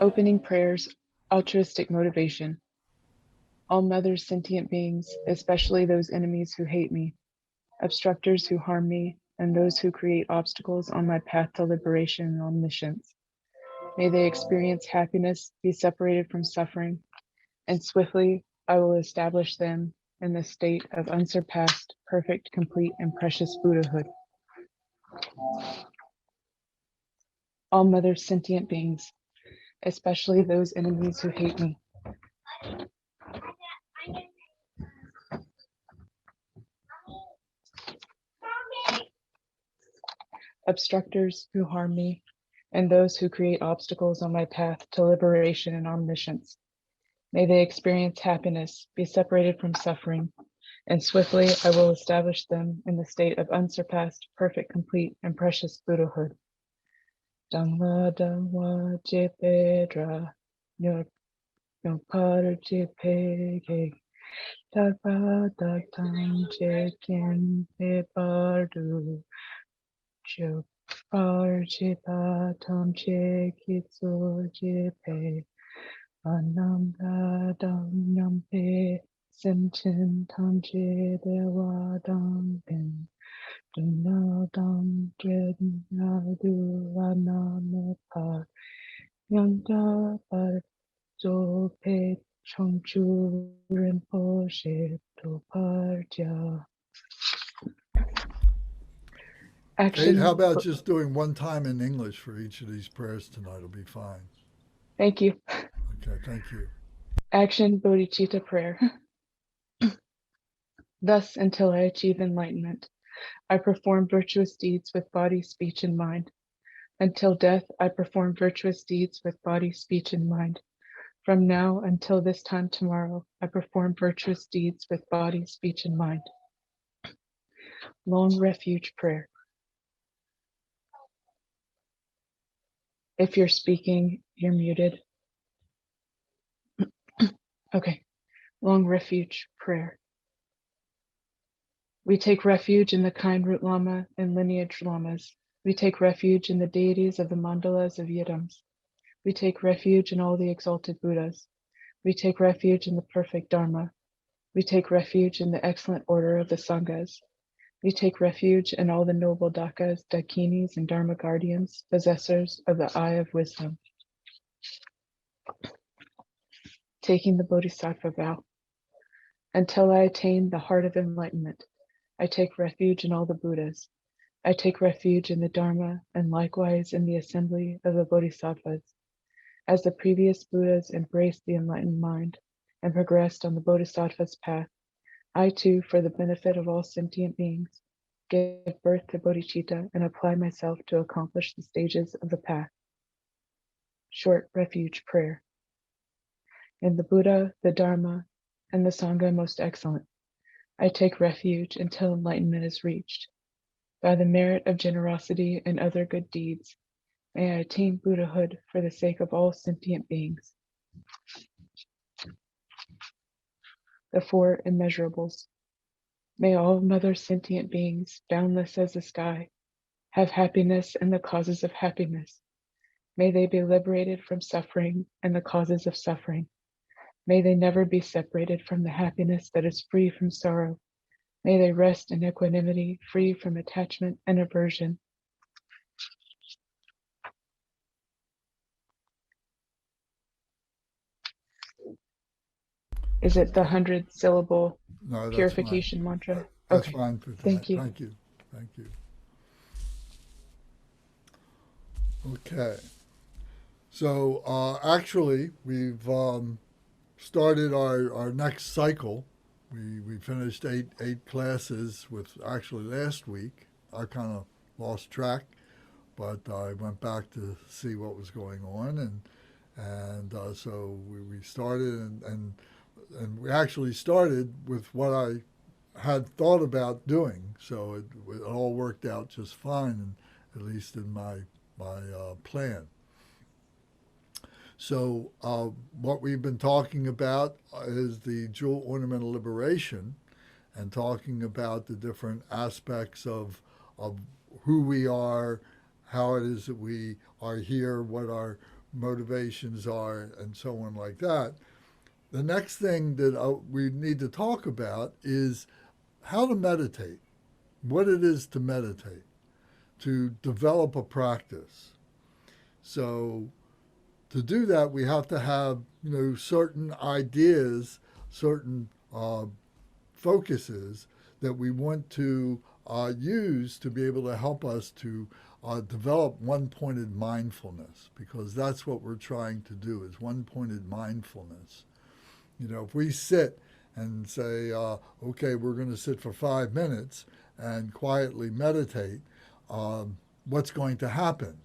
Opening prayers, altruistic motivation. All mothers, sentient beings, especially those enemies who hate me, obstructors who harm me, and those who create obstacles on my path to liberation and omniscience. May they experience happiness, be separated from suffering, and swiftly I will establish them in the state of unsurpassed, perfect, complete, and precious Buddhahood. All mothers, sentient beings, especially those enemies who hate me, obstructors who harm me, and those who create obstacles on my path to liberation and omniscience. May they experience happiness, be separated from suffering, and swiftly I will establish them in the state of unsurpassed, perfect, complete, and precious Buddhahood. Dhamma Dhamma Jepedra Nyo Par Jepege Dagpa Dagtam Jekin Pepardu Jo Par Jepa Tam Jekitsu Jepe Ananda Dam Yampe Simchin Tam Je Dewa Dam Bin Dunno Dam Dred Nadu Anamapa Yanda Par Jo Pe Chongchu Rinpoche To Parja. Kate, how Action. about just doing one time in English for each of these prayers tonight? It'll be fine. Thank you. Okay, thank you. Action Bodhicitta prayer. Thus, until I achieve enlightenment, I perform virtuous deeds with body, speech, and mind. Until death, I perform virtuous deeds with body, speech, and mind. From now until this time tomorrow, I perform virtuous deeds with body, speech, and mind. Long refuge prayer. If you're speaking, you're muted. Okay. Long refuge prayer. We take refuge in the kind root lama and lineage lamas. We take refuge in the deities of the mandalas of Yidams. We take refuge in all the exalted Buddhas. We take refuge in the perfect Dharma. We take refuge in the excellent order of the Sanghas. We take refuge in all the noble Dakas, Dakinis, and Dharma guardians, possessors of the eye of wisdom. Taking the Bodhisattva vow. Until I attain the heart of enlightenment, I take refuge in all the Buddhas. I take refuge in the Dharma and likewise in the assembly of the Bodhisattvas. As the previous Buddhas embraced the enlightened mind and progressed on the Bodhisattva's path, I too, for the benefit of all sentient beings, give birth to bodhicitta and apply myself to accomplish the stages of the path. Short refuge prayer. In the Buddha, the Dharma, and the Sangha most excellent, I take refuge until enlightenment is reached. By the merit of generosity and other good deeds, may I attain Buddhahood for the sake of all sentient beings. The four immeasurables. May all mother sentient beings, boundless as the sky, have happiness and the causes of happiness. May they be liberated from suffering and the causes of suffering. May they never be separated from the happiness that is free from sorrow. May they rest in equanimity, free from attachment and aversion. Is it the 100-syllable No, that's fine. purification mantra? That's Okay, fine for tonight. thank you. Thank you. Thank you. Okay. So actually, we've started our next cycle. We finished eight classes with actually last week. I kind of lost track, but I went back to see what was going on, and so we started, and we actually started with what I had thought about doing. So it all worked out just fine, and at least in my plan. So what we've been talking about is the jewel ornamental liberation, and talking about the different aspects of who we are, how it is that we are here, what our motivations are, and so on like that. The next thing that we need to talk about is how to meditate, what it is to meditate, to develop a practice. So to do that, we have to have certain ideas, certain focuses that we want to use to be able to help us to develop one-pointed mindfulness, because that's what we're trying to do is one-pointed mindfulness. If we sit and say, okay, we're going to sit for 5 minutes and quietly meditate, what's going to happen?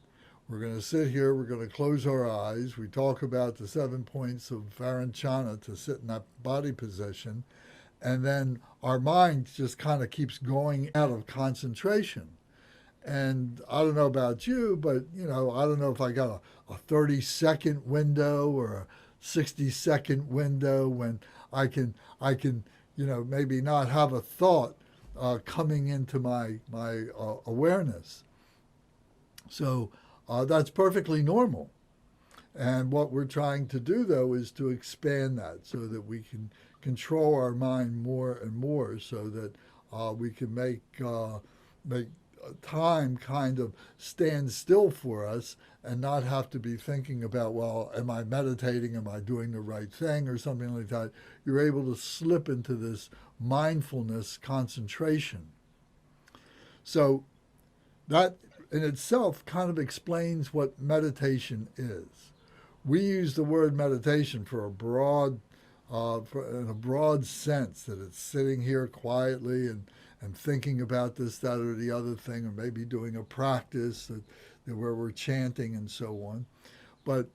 We're going to sit here, we're going to close our eyes. We talk about the 7 points of Varanchana to sit in that body position. And then our mind just kind of keeps going out of concentration. And I don't know about you, but, I don't know if I got a 30-second window or a 60-second window when I can maybe not have a thought coming into my awareness. So that's perfectly normal. And what we're trying to do, though, is to expand that so that we can control our mind more and more, so that we can make time kind of stand still for us and not have to be thinking about, well, am I meditating? Am I doing the right thing? Or something like that. You're able to slip into this mindfulness concentration. So that in itself kind of explains what meditation is. We use the word meditation for in a broad sense, that it's sitting here quietly and thinking about this, that, or the other thing, or maybe doing a practice where we're chanting and so on. But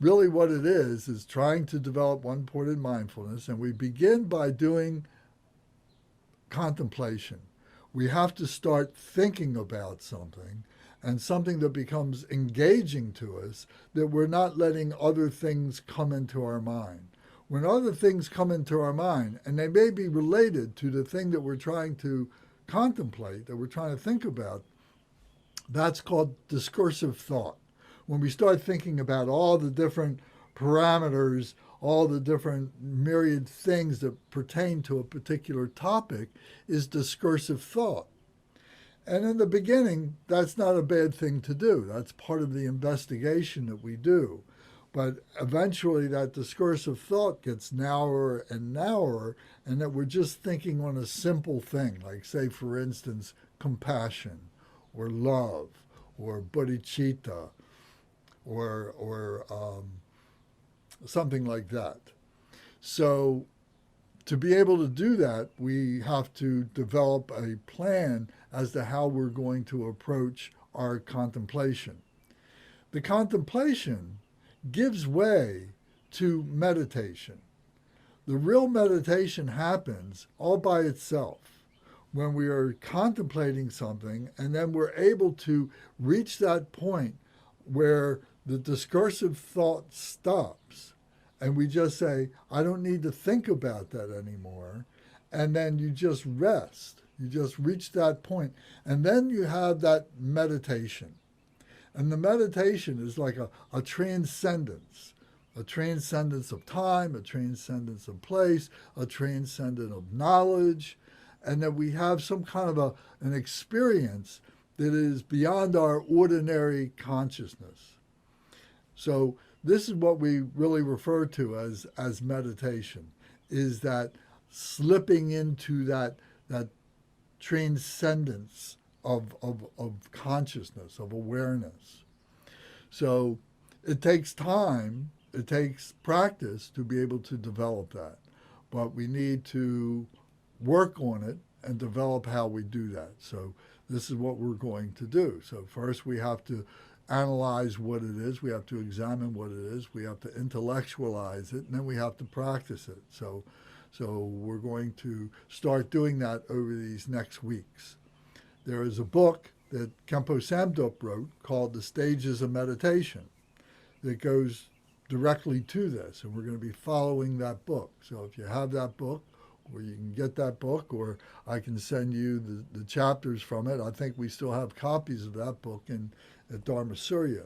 really what it is trying to develop one-pointed mindfulness, and we begin by doing contemplation. We have to start thinking about something, and something that becomes engaging to us, that we're not letting other things come into our mind. When other things come into our mind, and they may be related to the thing that we're trying to contemplate, that we're trying to think about, that's called discursive thought. When we start thinking about all the different parameters, all the different myriad things that pertain to a particular topic, is discursive thought. And in the beginning, that's not a bad thing to do. That's part of the investigation that we do. But eventually that discursive thought gets narrower and narrower, and that we're just thinking on a simple thing, like, say, for instance, compassion or love or bodhicitta or something like that. So to be able to do that, we have to develop a plan as to how we're going to approach our contemplation. The contemplation gives way to meditation. The real meditation happens all by itself when we are contemplating something, and then we're able to reach that point where the discursive thought stops, and we just say, I don't need to think about that anymore. And then you just rest. You just reach that point. And then you have that meditation. And the meditation is like a transcendence of time, a transcendence of place, a transcendence of knowledge, and that we have some kind of an experience that is beyond our ordinary consciousness. So this is what we really refer to as meditation, is that slipping into that transcendence of consciousness, of awareness. So it takes time, it takes practice to be able to develop that. But we need to work on it and develop how we do that. So this is what we're going to do. So first we have to analyze what it is, we have to examine what it is, we have to intellectualize it, and then we have to practice it. So we're going to start doing that over these next weeks. There is a book that Khenpo Samduk wrote called The Stages of Meditation that goes directly to this, and we're going to be following that book. So if you have that book, or you can get that book, or I can send you the chapters from it. I think we still have copies of that book at Dharma Surya.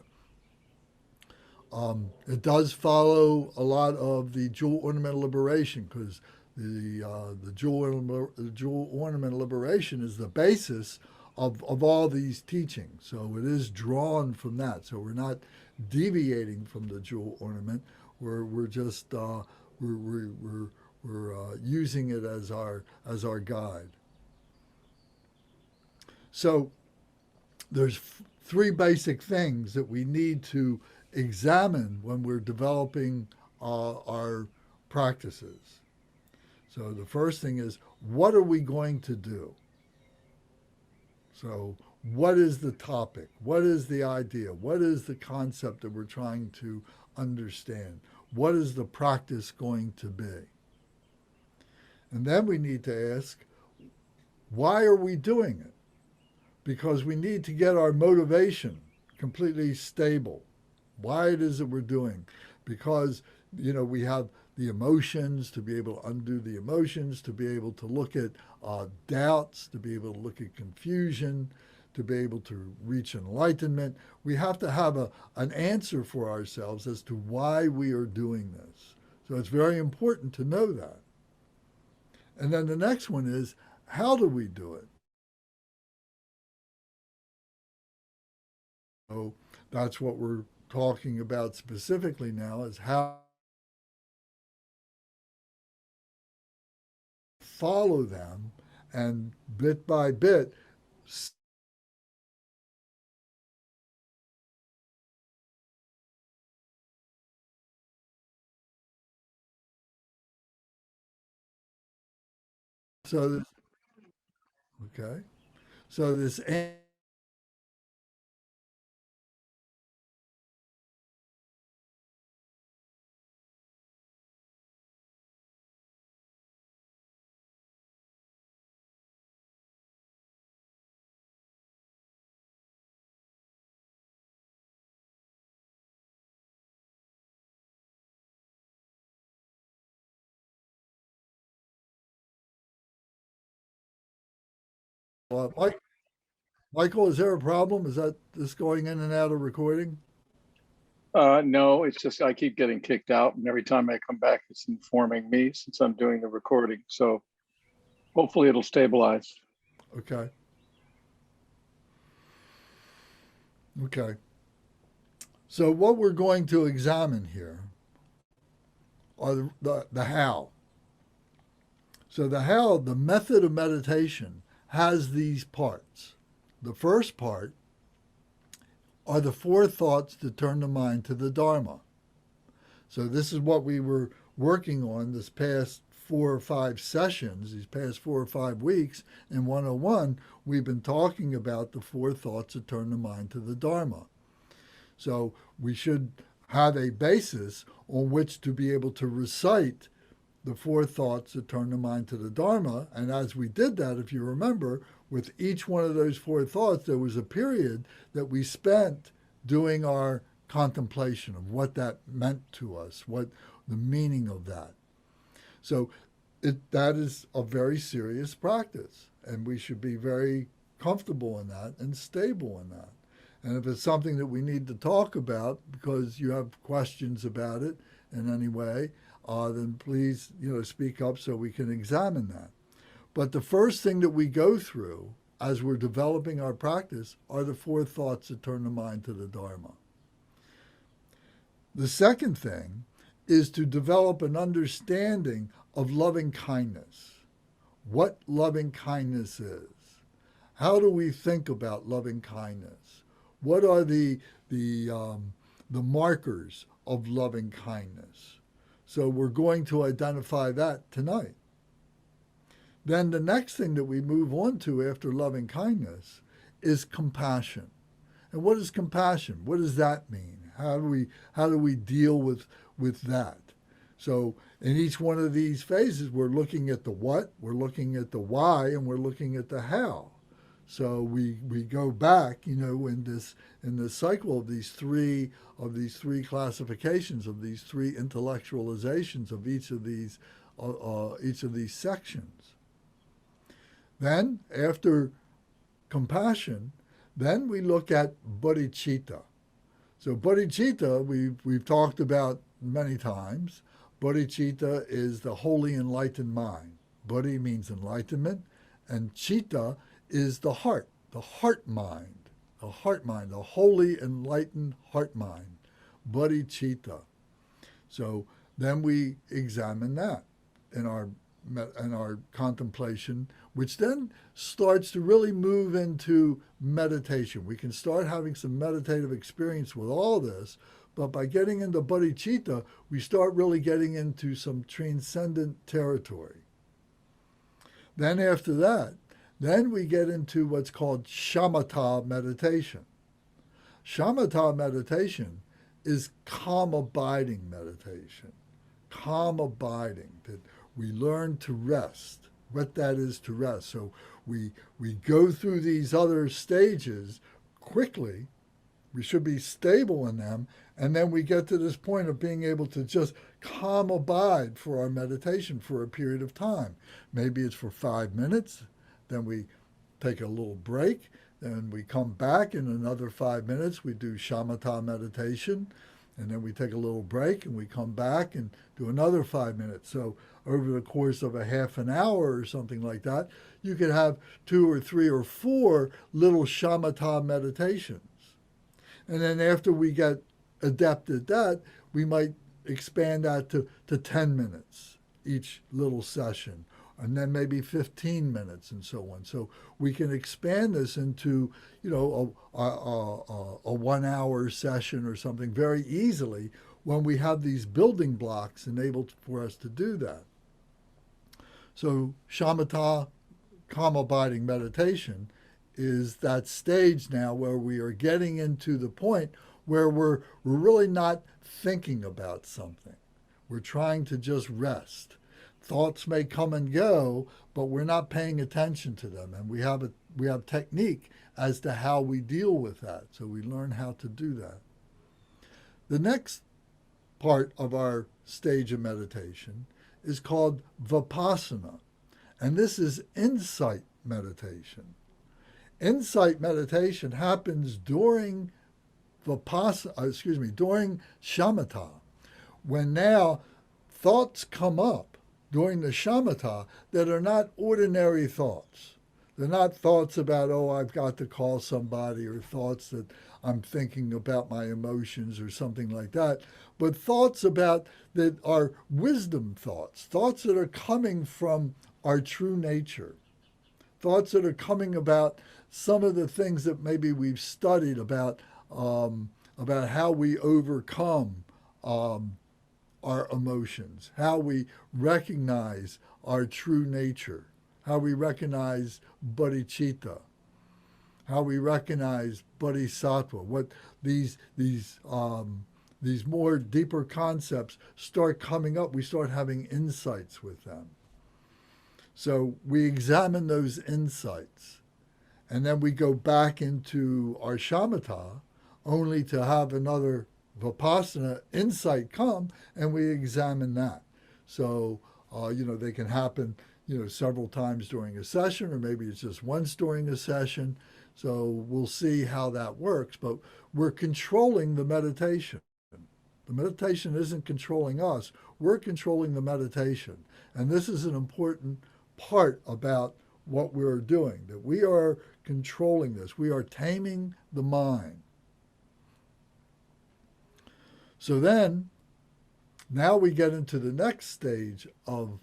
It does follow a lot of the jewel ornament liberation because the jewel ornament liberation is the basis of all these teachings. So it is drawn from that. So we're not deviating from the jewel ornament. We're just we're using it as our guide. So there's three basic things that we need to examine when we're developing our practices. So the first thing is, what are we going to do? So what is the topic? What is the idea? What is the concept that we're trying to understand? What is the practice going to be? And then we need to ask, why are we doing it? Because we need to get our motivation completely stable. Why it is that we're doing. Because, we have the emotions, to be able to undo the emotions, to be able to look at doubts, to be able to look at confusion, to be able to reach enlightenment. We have to have an answer for ourselves as to why we are doing this. So it's very important to know that. And then the next one is, how do we do it? So that's what we're talking about specifically now, is how to follow them and bit by bit. So this, okay. So this Mike, Michael, is there a problem? Is that this going in and out of recording? No, it's just I keep getting kicked out, and every time I come back, it's informing me since I'm doing the recording. So hopefully it'll stabilize. Okay. Okay. So what we're going to examine here are the how. So the how, the method of meditation, has these parts. The first part are the four thoughts to turn the mind to the Dharma. So this is what we were working on this past 4 or 5 sessions, these past 4 or 5 weeks. In 101, we've been talking about the four thoughts that turn the mind to the Dharma. So we should have a basis on which to be able to recite the four thoughts that turn the mind to the Dharma. And as we did that, if you remember, with each one of those four thoughts, there was a period that we spent doing our contemplation of what that meant to us, what the meaning of that. So that is a very serious practice, and we should be very comfortable in that and stable in that. And if it's something that we need to talk about because you have questions about it in any way, then please, speak up so we can examine that. But the first thing that we go through as we're developing our practice are the four thoughts that turn the mind to the Dharma. The second thing is to develop an understanding of loving kindness. What loving kindness is. How do we think about loving kindness? What are the markers of loving kindness? So we're going to identify that tonight. Then the next thing that we move on to after loving kindness is compassion. And what is compassion? What does that mean? How do we deal with that? So in each one of these phases, we're looking at the what, we're looking at the why, and we're looking at the how. So we go back, in this cycle of these three classifications, of these three intellectualizations of each of these sections. Then after compassion, then we look at bodhicitta. So bodhicitta, we've talked about many times. Bodhicitta is the wholly enlightened mind. Bodhi means enlightenment, and citta is the heart mind, the wholly enlightened heart mind, bodhicitta. So then we examine that in our contemplation, which then starts to really move into meditation. We can start having some meditative experience with all this, but by getting into bodhicitta, we start really getting into some transcendent territory. Then after that, then we get into what's called shamatha meditation. Shamatha meditation is calm abiding meditation. Calm abiding, that we learn to rest, what that is to rest. So we go through these other stages quickly. We should be stable in them, and then we get to this point of being able to just calm abide for our meditation for a period of time. Maybe it's for 5 minutes, then we take a little break, then we come back in another 5 minutes, we do shamatha meditation, and then we take a little break and we come back and do another 5 minutes. So over the course of a half an hour or something like that, you could have 2 or 3 or 4 little shamatha meditations. And then after we get adept at that, we might expand that to 10 minutes each little session, and then maybe 15 minutes and so on. So we can expand this into, a 1 hour session or something very easily when we have these building blocks enabled for us to do that. So shamatha, calm abiding meditation, is that stage now where we are getting into the point where we're really not thinking about something. We're trying to just rest. Thoughts may come and go, but we're not paying attention to them, and we have technique as to how we deal with that. So we learn how to do that. The next part of our stage of meditation is called vipassana, and this is insight meditation. Insight meditation happens during during shamatha, when now thoughts come up during the shamatha that are not ordinary thoughts. They're not thoughts about, oh, I've got to call somebody, or thoughts that I'm thinking about my emotions or something like that, but thoughts about that are wisdom thoughts that are coming from our true nature, thoughts that are coming about some of the things that maybe we've studied about how we overcome our emotions, how we recognize our true nature, how we recognize bodhicitta, how we recognize bodhisattva. What these more deeper concepts start coming up, we start having insights with them. So we examine those insights, and then we go back into our shamatha, only to have another vipassana insight come, and we examine that. So, they can happen, several times during a session, or maybe it's just once during a session. So we'll see how that works, but we're controlling the meditation. The meditation isn't controlling us. We're controlling the meditation. And this is an important part about what we're doing, that we are controlling this. We are taming the mind. So then, now we get into the next stage of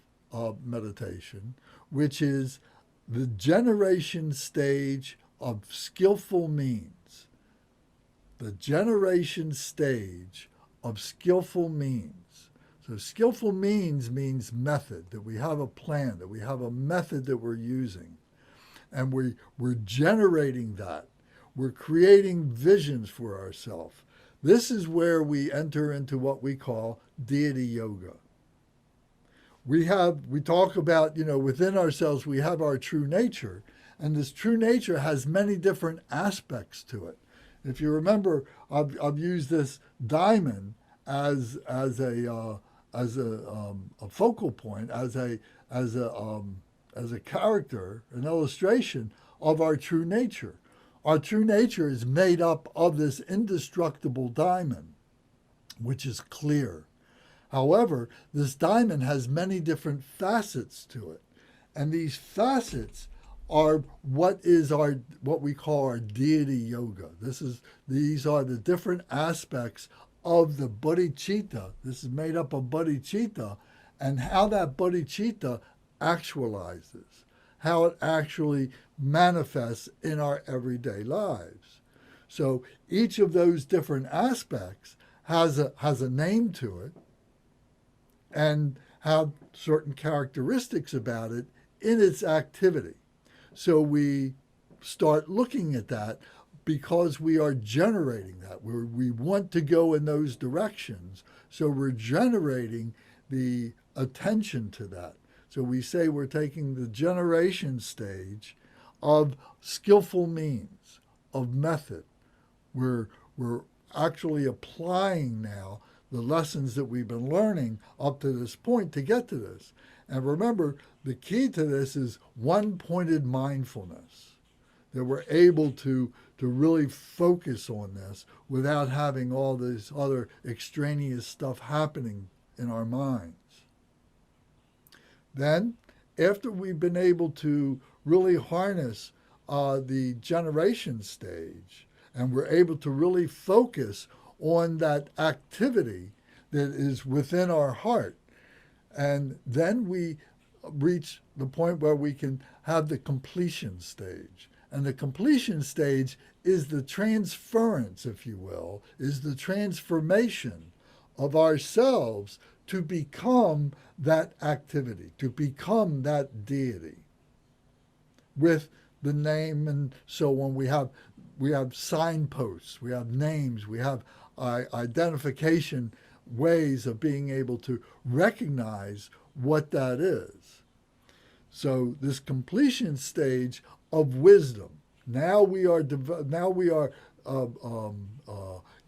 meditation, which is the generation stage of skillful means. The generation stage of skillful means. So skillful means method, that we have a plan, that we have a method that we're using. And we're generating that. We're creating visions for ourselves. This is where we enter into what we call deity yoga. We talk about, within ourselves, we have our true nature, and this true nature has many different aspects to it. If you remember, I've used this diamond as a focal point, as a character, an illustration of our true nature. Our true nature is made up of this indestructible diamond, which is clear. However, this diamond has many different facets to it. And these facets are what we call our deity yoga. These are the different aspects of the bodhicitta. This is made up of bodhicitta, and how that bodhicitta actualizes, how it actually manifests in our everyday lives. So each of those different aspects has a name to it and have certain characteristics about it in its activity. So we start looking at that because we are generating that. We want to go in those directions. So we're generating the attention to that. So we say we're taking the generation stage of skillful means, of method. We're actually applying now the lessons that we've been learning up to this point to get to this. And remember, the key to this is one-pointed mindfulness, that we're able to really focus on this without having all this other extraneous stuff happening in our minds. Then, after we've been able to really harness the generation stage, and we're able to really focus on that activity that is within our heart, and then we reach the point where we can have the completion stage. And the completion stage is the transference, if you will, is the transformation of ourselves to become that activity, to become that deity. With the name and so on, we have signposts, we have names, we have identification ways of being able to recognize what that is. So this completion stage of wisdom. Now we are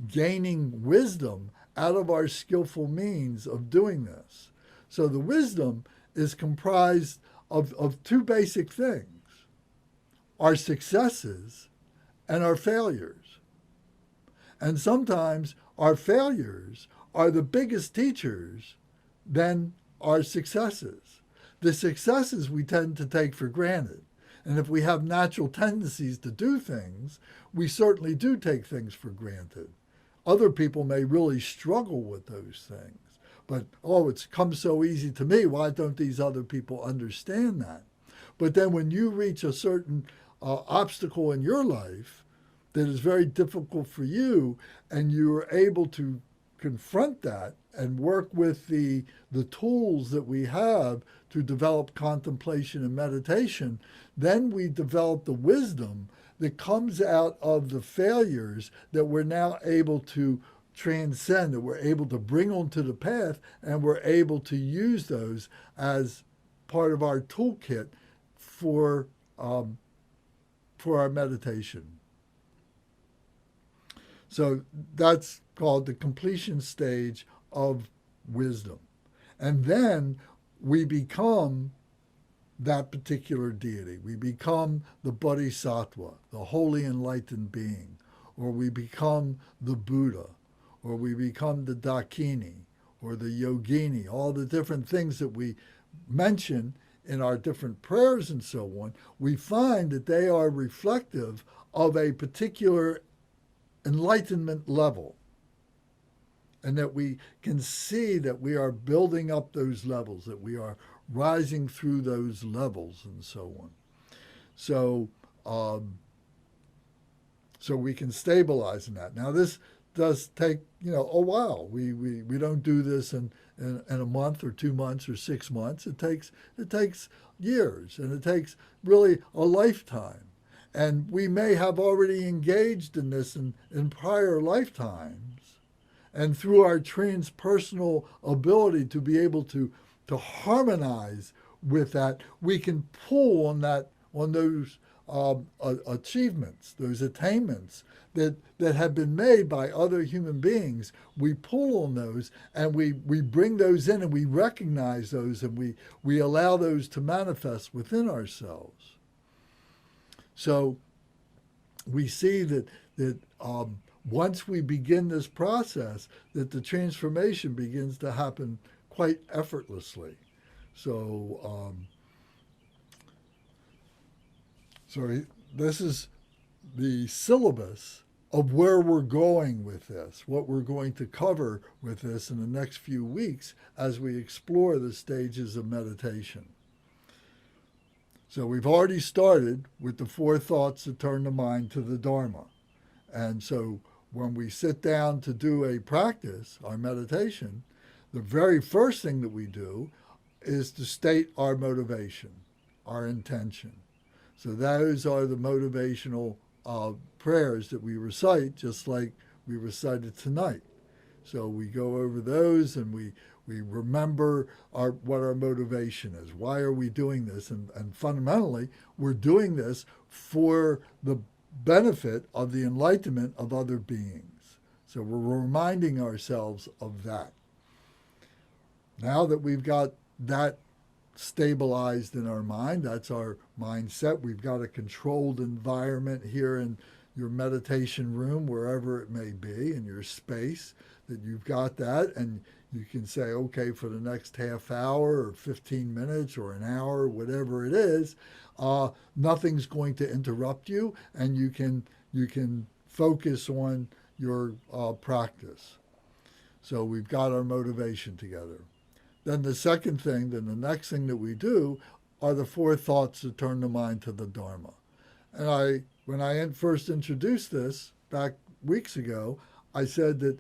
gaining wisdom out of our skillful means of doing this. So the wisdom is comprised of two basic things: our successes and our failures. And sometimes our failures are the biggest teachers than our successes. The successes we tend to take for granted. And if we have natural tendencies to do things, we certainly do take things for granted. Other people may really struggle with those things. But, it's come so easy to me. Why don't these other people understand that? But then when you reach a certain obstacle in your life that is very difficult for you, and you're able to confront that and work with the tools that we have to develop contemplation and meditation, then we develop the wisdom that comes out of the failures that we're now able to transcend, that we're able to bring onto the path, and we're able to use those as part of our toolkit for our meditation. So that's called the completion stage of wisdom. And then we become that particular deity. We become the bodhisattva, the holy enlightened being, or we become the Buddha, or we become the Dakini, or the Yogini, all the different things that we mention in our different prayers and so on. We find that they are reflective of a particular enlightenment level, and that we can see that we are building up those levels, that we are rising through those levels and so on. So we can stabilize in that. Now this does take a while. We don't do this in a month or 2 months or 6 months. It takes years, and it takes really a lifetime. And we may have already engaged in this in prior lifetimes. And through our transpersonal ability to be able to harmonize with that, we can pull on those achievements, those attainments that have been made by other human beings. We pull on those, and we bring those in, and we recognize those, and we allow those to manifest within ourselves. So we see that once we begin this process, that the transformation begins to happen quite effortlessly. So, sorry, this is the syllabus of where we're going with this, what we're going to cover with this in the next few weeks as we explore the stages of meditation. So we've already started with the 4 thoughts that turn the mind to the Dharma. And so when we sit down to do a practice, our meditation, the very first thing that we do is to state our motivation, our intention. So those are the motivational prayers that we recite, just like we recited tonight. So we go over those and we remember what our motivation is. Why are we doing this? And fundamentally, we're doing this for the benefit of the enlightenment of other beings. So we're reminding ourselves of that. Now that we've got that stabilized in our mind, that's our mindset. We've got a controlled environment here in your meditation room, wherever it may be, in your space, that you've got that, and you can say, okay, for the next half hour or 15 minutes or an hour, whatever it is, nothing's going to interrupt you, and you can focus on your practice. So we've got our motivation together. Then the next thing that we do are the 4 thoughts that turn the mind to the Dharma. And when I first introduced this back weeks ago, I said that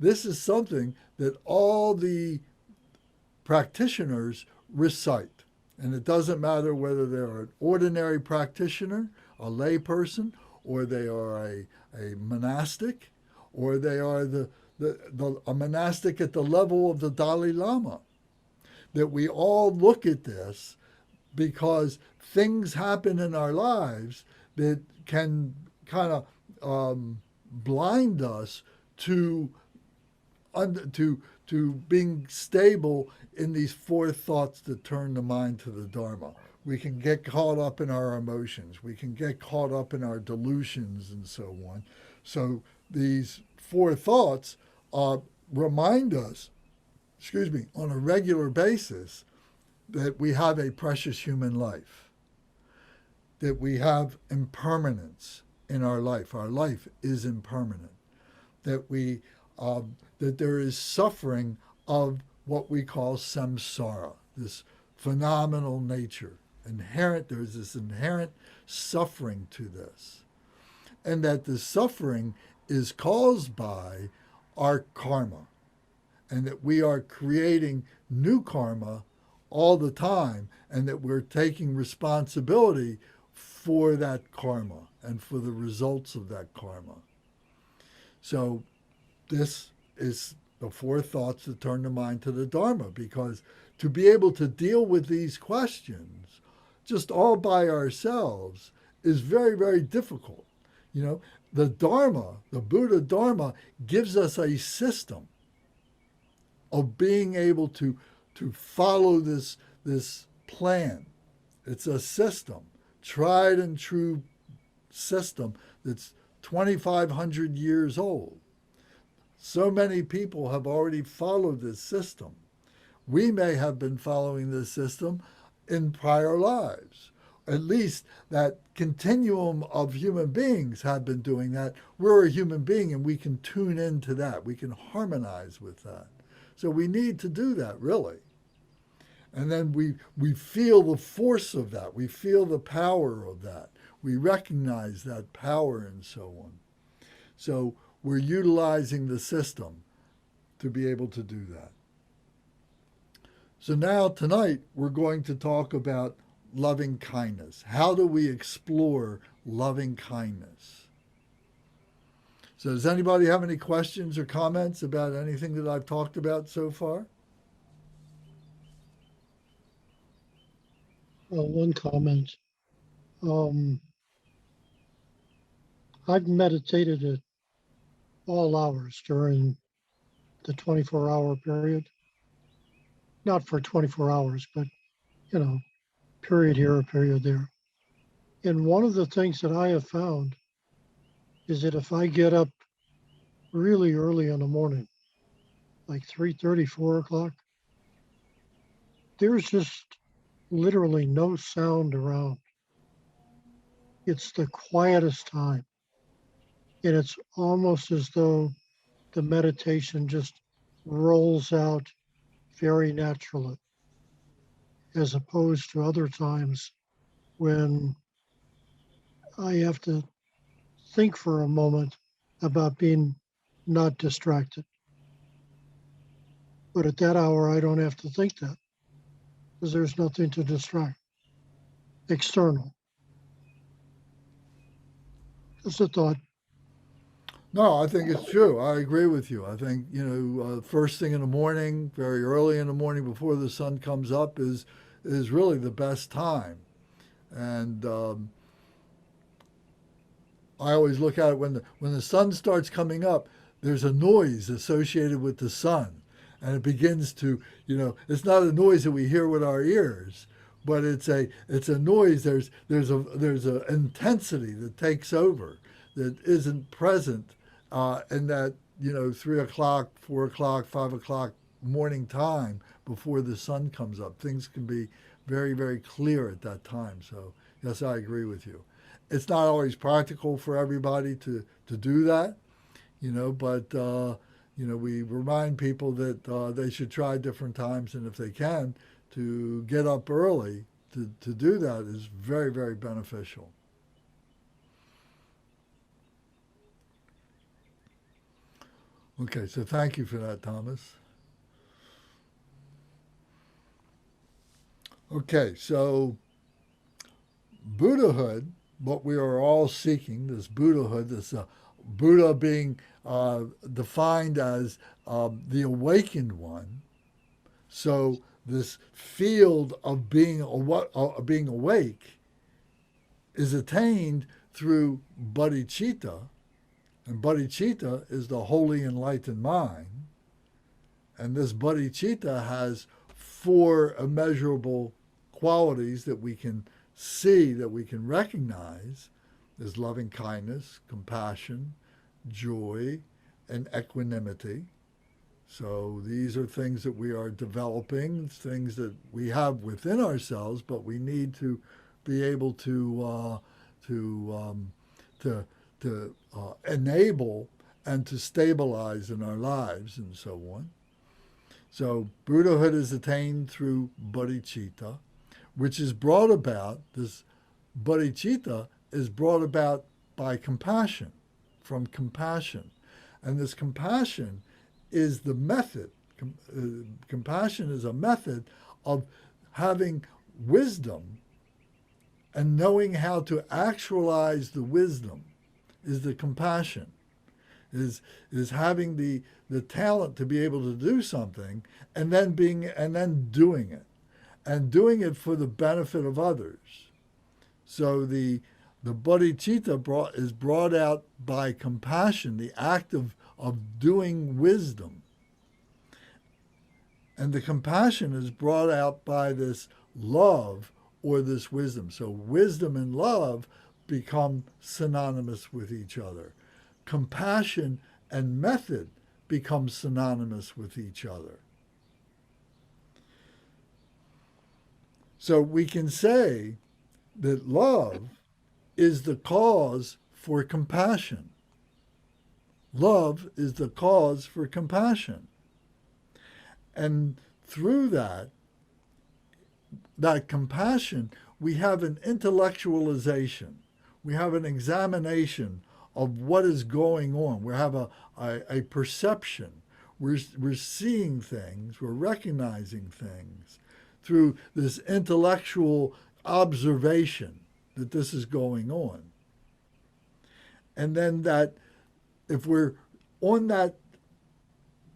this is something that all the practitioners recite. And it doesn't matter whether they're an ordinary practitioner, a lay person, or they are a monastic, or they are a monastic at the level of the Dalai Lama. That we all look at this because things happen in our lives that can kind of blind us to being stable in these 4 thoughts that turn the mind to the Dharma. We can get caught up in our emotions. We can get caught up in our delusions and so on. So these 4 thoughts remind us, on a regular basis, that we have a precious human life, that we have impermanence in our life. Our life is impermanent. That that there is suffering of what we call samsara, this phenomenal nature. There's this inherent suffering to this. And that the suffering is caused by our karma. And that we are creating new karma all the time, and that we're taking responsibility for that karma and for the results of that karma. So this is the 4 thoughts that turn the mind to the Dharma, because to be able to deal with these questions just all by ourselves is very, very difficult. The Dharma, the Buddha Dharma, gives us a system of being able to follow this plan. It's a system, tried and true system that's 2,500 years old. So many people have already followed this system. We may have been following this system in prior lives. At least that continuum of human beings have been doing that. We're a human being and we can tune into that. We can harmonize with that. So we need to do that, really. And then we feel the force of that. We feel the power of that. We recognize that power and so on. So we're utilizing the system to be able to do that. So now tonight we're going to talk about loving kindness. How do we explore loving kindness? So does anybody have any questions or comments about anything that I've talked about so far? One comment. I've meditated at all hours during the 24-hour period. Not for 24 hours, but, period here, period there. And one of the things that I have found is that if I get up really early in the morning, like 3:30, 4 o'clock, there's just literally no sound around. It's the quietest time. And it's almost as though the meditation just rolls out very naturally, as opposed to other times when I have to think for a moment about being not distracted. But at that hour, I don't have to think that because there's nothing to distract external. Just a thought. No, I think it's true. I agree with you. I think, first thing in the morning, very early in the morning before the sun comes up is really the best time. And I always look at it when the sun starts coming up, there's a noise associated with the sun. And it begins to, it's not a noise that we hear with our ears, but it's a noise. There's a intensity that takes over that isn't present in that 3 o'clock, 4 o'clock, 5 o'clock morning time before the sun comes up. Things can be very, very clear at that time. So yes, I agree with you. It's not always practical for everybody to do that, but we remind people that they should try different times, and if they can, to get up early to do that is very, very beneficial. Okay, so thank you for that, Thomas. Okay, so Buddhahood, what we are all seeking, this Buddhahood, this Buddha being defined as the awakened one. So this field of being awake is attained through bodhicitta, and bodhicitta is the holy enlightened mind. And this bodhicitta has 4 immeasurable qualities that we can see, that we can recognize, is loving kindness, compassion, joy, and equanimity. So these are things that we are developing, things that we have within ourselves, but we need to be able to enable and to stabilize in our lives and so on. So Buddhahood is attained through bodhicitta, which is brought about, this bodhicitta is brought about by compassion, from compassion. And this compassion is the method. Compassion is a method of having wisdom and knowing how to actualize the wisdom is the compassion, is having the talent to be able to do something and then doing it, and doing it for the benefit of others. So the bodhicitta is brought out by compassion, the act of doing wisdom. And the compassion is brought out by this love or this wisdom. So wisdom and love become synonymous with each other. Compassion and method become synonymous with each other. So we can say that love is the cause for compassion. Love is the cause for compassion. And through that compassion, we have an intellectualization. We have an examination of what is going on. We have a perception. We're seeing things. We're recognizing things through this intellectual observation that this is going on. And then that if we're on that,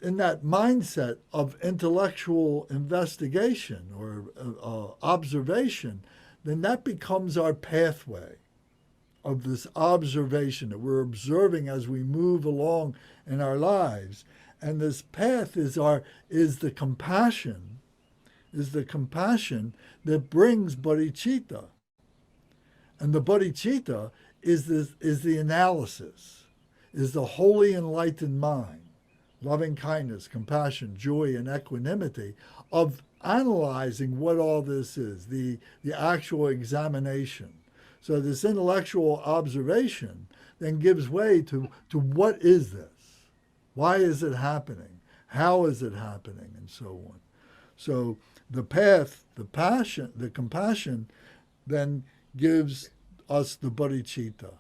in that mindset of intellectual investigation or observation, then that becomes our pathway of this observation that we're observing as we move along in our lives. And this path is the compassion that brings bodhicitta. And the bodhicitta is the analysis. is the wholly enlightened mind, loving kindness, compassion, joy, and equanimity, of analyzing what all this is, the actual examination. So this intellectual observation then gives way to what is this? Why is it happening? How is it happening? And so on. So the path, the passion, the compassion then gives us the bodhicitta.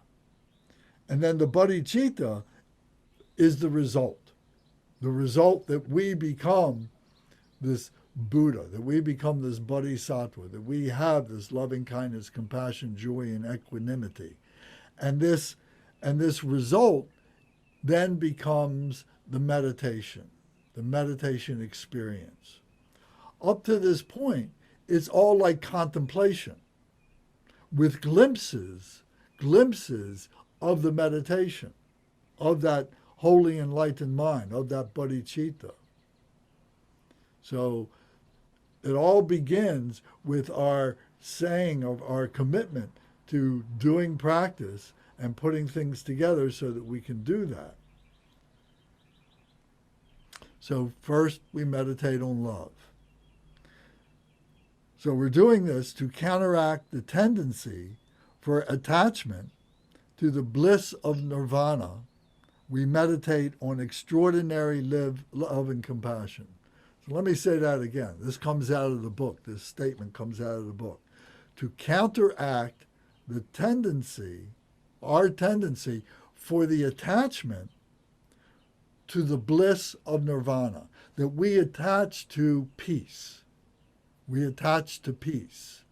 And then the bodhicitta is the result that we become this Buddha, that we become this bodhisattva, that we have this loving kindness, compassion, joy, and equanimity. And this result then becomes the meditation experience. Up to this point, it's all like contemplation with glimpses of the meditation, of that wholly enlightened mind, of that bodhicitta. So it all begins with our saying of our commitment to doing practice and putting things together so that we can do that. So first we meditate on love. So we're doing this to counteract the tendency for attachment to the bliss of nirvana. We meditate on extraordinary love and compassion. So let me say that again. This comes out of the book. This statement comes out of the book. To counteract the tendency, our tendency for the attachment to the bliss of nirvana, that we attach to peace. We attach to peace.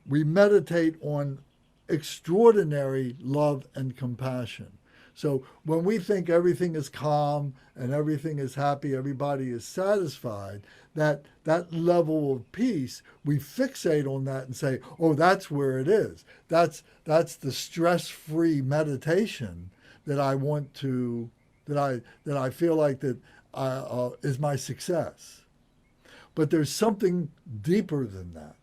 We meditate on extraordinary love and compassion. So when we think everything is calm and everything is happy, everybody is satisfied, that level of peace, we fixate on that and say, oh, that's where it is. That's the stress-free meditation that I want to, that I feel like that is my success. But there's something deeper than that,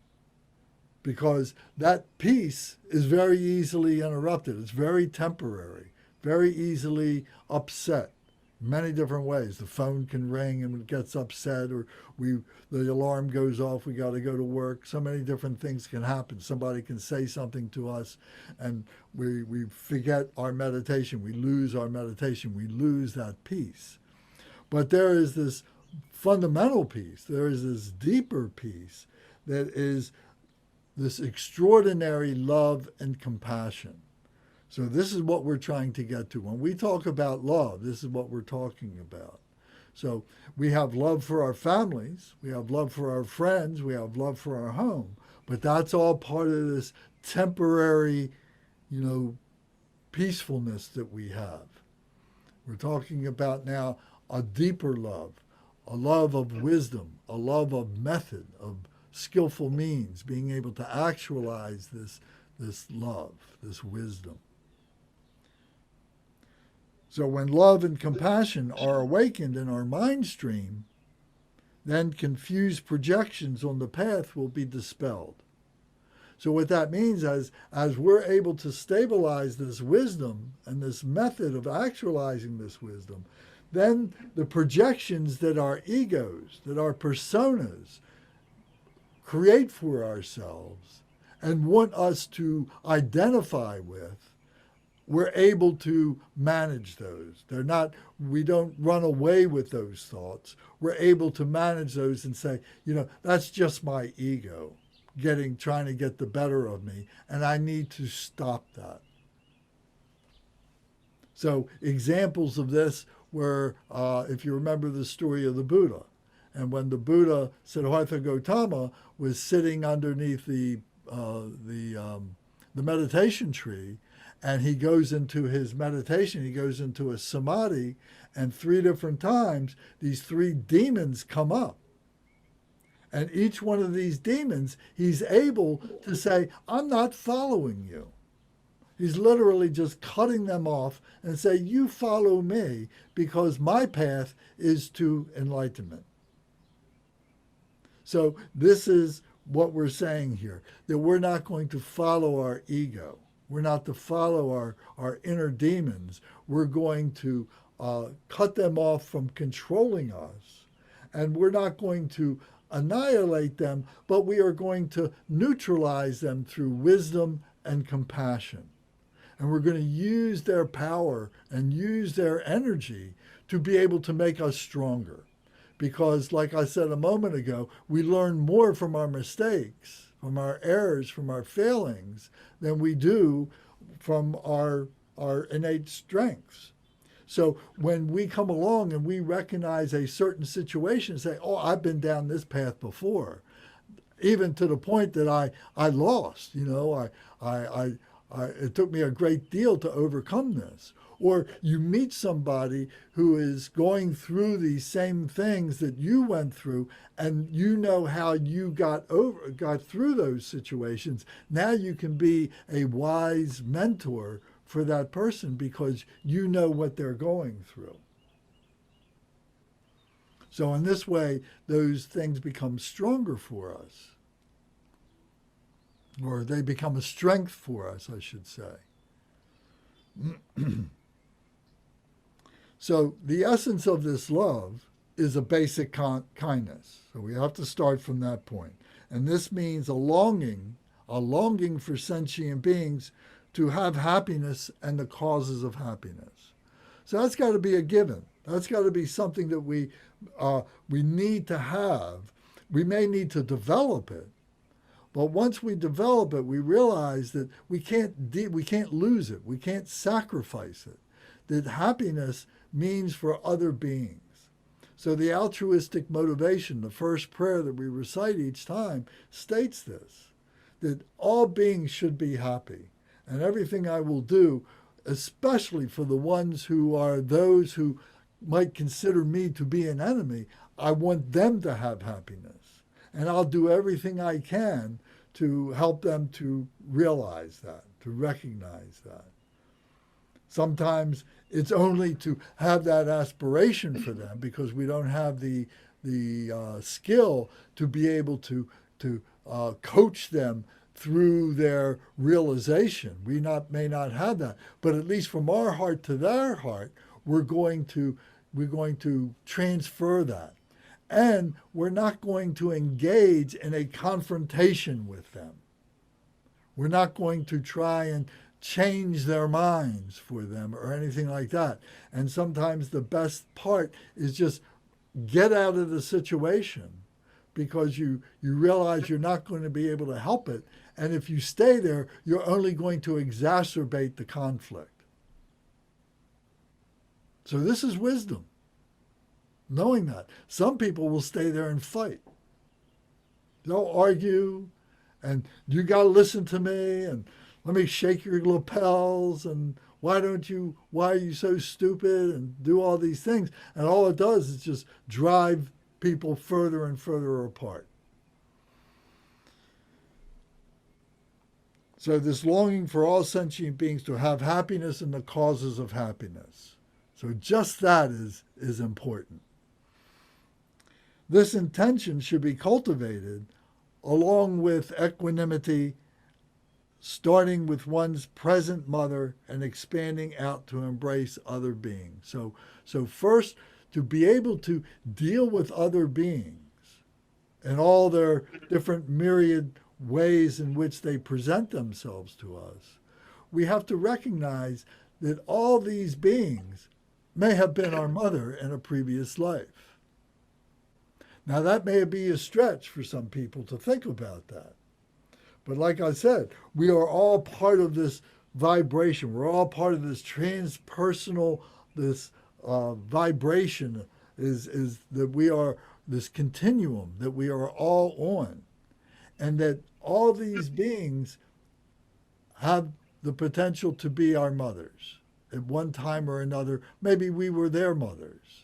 because that peace is very easily interrupted. It's very temporary, very easily upset many different ways. The phone can ring and it gets upset, or the alarm goes off, we got to go to work. So many different things can happen. Somebody can say something to us and we forget our meditation. We lose our meditation. We lose that peace. But there is this fundamental peace. There is this deeper peace that is this extraordinary love and compassion. So this is what we're trying to get to. When we talk about love, this is what we're talking about. So we have love for our families, we have love for our friends, we have love for our home, but that's all part of this temporary, peacefulness that we have. We're talking about now a deeper love, a love of wisdom, a love of method, of skillful means, being able to actualize this love, this wisdom. So when love and compassion are awakened in our mind stream, then confused projections on the path will be dispelled. So what that means is, as we're able to stabilize this wisdom and this method of actualizing this wisdom, then the projections that our egos, that our personas create for ourselves and want us to identify with, we're able to manage those. We don't run away with those thoughts. We're able to manage those and say, that's just my ego trying to get the better of me, and I need to stop that. So examples of this were, if you remember the story of the Buddha, and when the Buddha, Siddhartha Gautama, was sitting underneath the meditation tree, and he goes into his meditation, he goes into a samadhi, and 3 different times, these 3 demons come up. And each one of these demons, he's able to say, I'm not following you. He's literally just cutting them off and say, you follow me because my path is to enlightenment. So this is what we're saying here, that we're not going to follow our ego. We're not to follow our inner demons. We're going to cut them off from controlling us. And we're not going to annihilate them, but we are going to neutralize them through wisdom and compassion. And we're going to use their power and use their energy to be able to make us stronger. Because, like I said a moment ago, we learn more from our mistakes, from our errors, from our failings, than we do from our innate strengths. So when we come along and we recognize a certain situation, say, oh, I've been down this path before, even to the point that I lost, it took me a great deal to overcome this. Or you meet somebody who is going through these same things that you went through, and you know how you got through those situations. Now you can be a wise mentor for that person because you know what they're going through. So in this way, those things become stronger for us. Or they become a strength for us, I should say. So the essence of this love is a basic kindness. So we have to start from that point. And this means a longing for sentient beings to have happiness and the causes of happiness. So that's got to be a given. That's got to be something that we need to have. We may need to develop it, but once we develop it, we realize that we can't lose it. We can't sacrifice it. That happiness means for other beings. So the altruistic motivation, the first prayer that we recite each time, states this, that all beings should be happy. And everything I will do, especially for the ones who are those who might consider me to be an enemy, I want them to have happiness. And I'll do everything I can to help them to realize that, to recognize that. Sometimes it's only to have that aspiration for them because we don't have the skill to be able to coach them through their realization. We may not have that, but at least from our heart to their heart, we're going to transfer that. And we're not going to engage in a confrontation with them. We're not going to try and change their minds for them or anything like that. And sometimes the best part is just get out of the situation because you realize you're not going to be able to help it. And if you stay there, you're only going to exacerbate the conflict. So this is wisdom. Knowing that. Some people will stay there and fight. They'll argue, and you got to listen to me, and let me shake your lapels, and why are you so stupid, and do all these things. And all it does is just drive people further and further apart. So this longing for all sentient beings to have happiness and the causes of happiness. So just that is important. This intention should be cultivated along with equanimity, starting with one's present mother and expanding out to embrace other beings. So first, to be able to deal with other beings and all their different myriad ways in which they present themselves to us, we have to recognize that all these beings may have been our mother in a previous life. Now, that may be a stretch for some people to think about that. But like I said, we are all part of this vibration. We're all part of this transpersonal, this vibration is that we are this continuum that we are all on. And that all these beings have the potential to be our mothers. At one time or another, maybe we were their mothers.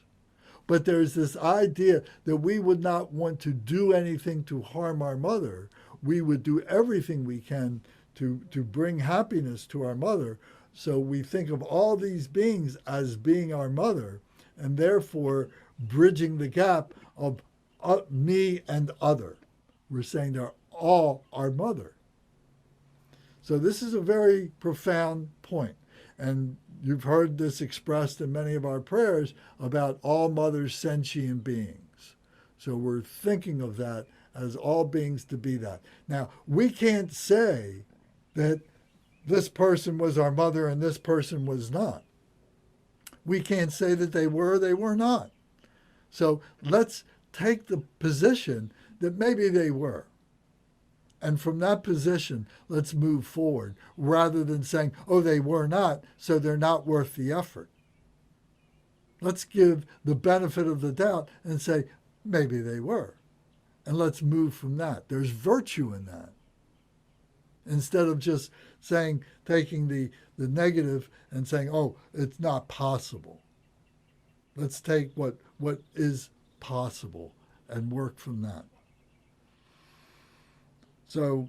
But there's this idea that we would not want to do anything to harm our mother. We would do everything we can to bring happiness to our mother. So we think of all these beings as being our mother, and therefore bridging the gap of me and other. We're saying they're all our mother. So this is a very profound point. And you've heard this expressed in many of our prayers about all mothers sentient beings. So we're thinking of that as all beings to be that. Now, we can't say that this person was our mother and this person was not. We can't say that they were not. So let's take the position that maybe they were. And from that position, let's move forward rather than saying, oh, they were not, so they're not worth the effort. Let's give the benefit of the doubt and say, maybe they were. And let's move from that. There's virtue in that. Instead of just saying, taking the negative and saying, oh, it's not possible. Let's take what is possible and work from that. So,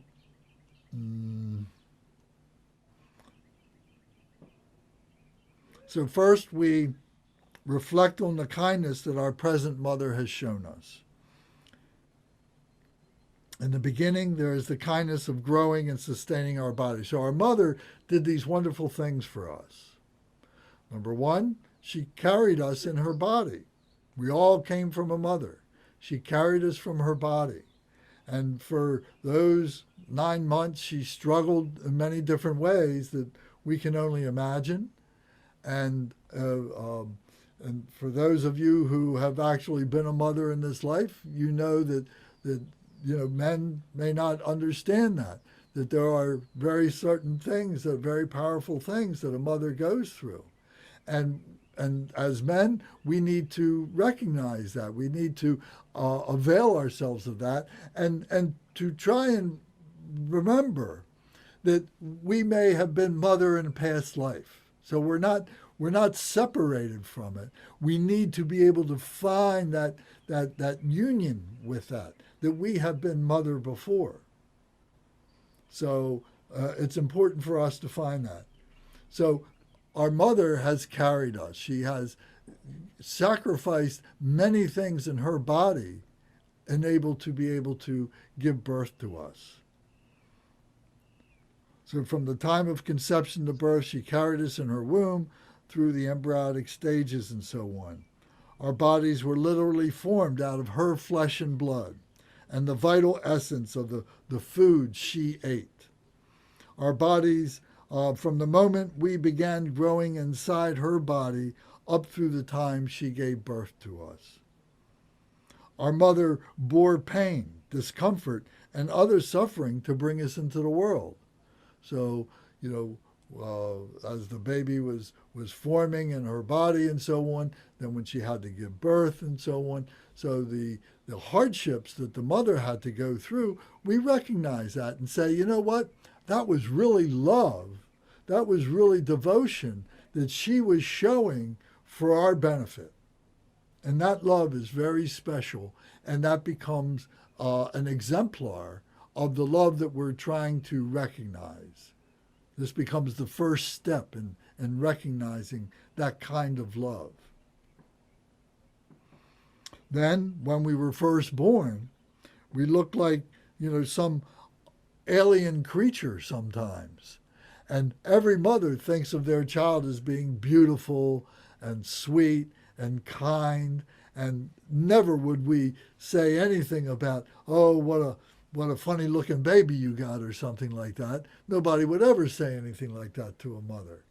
so first we reflect on the kindness that our present mother has shown us. In the beginning, there is the kindness of growing and sustaining our body. So our mother did these wonderful things for us. Number one, she carried us in her body. We all came from a mother. She carried us from her body. And for those 9 months, she struggled in many different ways that we can only imagine. And for those of you who have actually been a mother in this life, you know that men may not understand that there are very certain things, that very powerful things that a mother goes through. And as men, we need to recognize that. We need to avail ourselves of that and to try and remember that we may have been mother in a past life. So we're not separated from it. We need to be able to find that union with that we have been mother before. So it's important for us to find that. So our mother has carried us. She has sacrificed many things in her body to be able to give birth to us. So from the time of conception to birth, she carried us in her womb through the embryonic stages and so on. Our bodies were literally formed out of her flesh and blood and the vital essence of the food she ate. Our bodies, from the moment we began growing inside her body up through the time she gave birth to us. Our mother bore pain, discomfort, and other suffering to bring us into the world. So, as the baby was forming in her body and so on, then when she had to give birth and so on. So the hardships that the mother had to go through, we recognize that and say, you know what? That was really love. That was really devotion that she was showing for our benefit. And that love is very special, and that becomes an exemplar of the love that we're trying to recognize. This becomes the first step in recognizing that kind of love. Then, when we were first born, we looked like, some alien creature sometimes. And every mother thinks of their child as being beautiful and sweet and kind, and never would we say anything about, oh, what a funny looking baby you got or something like that. Nobody would ever say anything like that to a mother.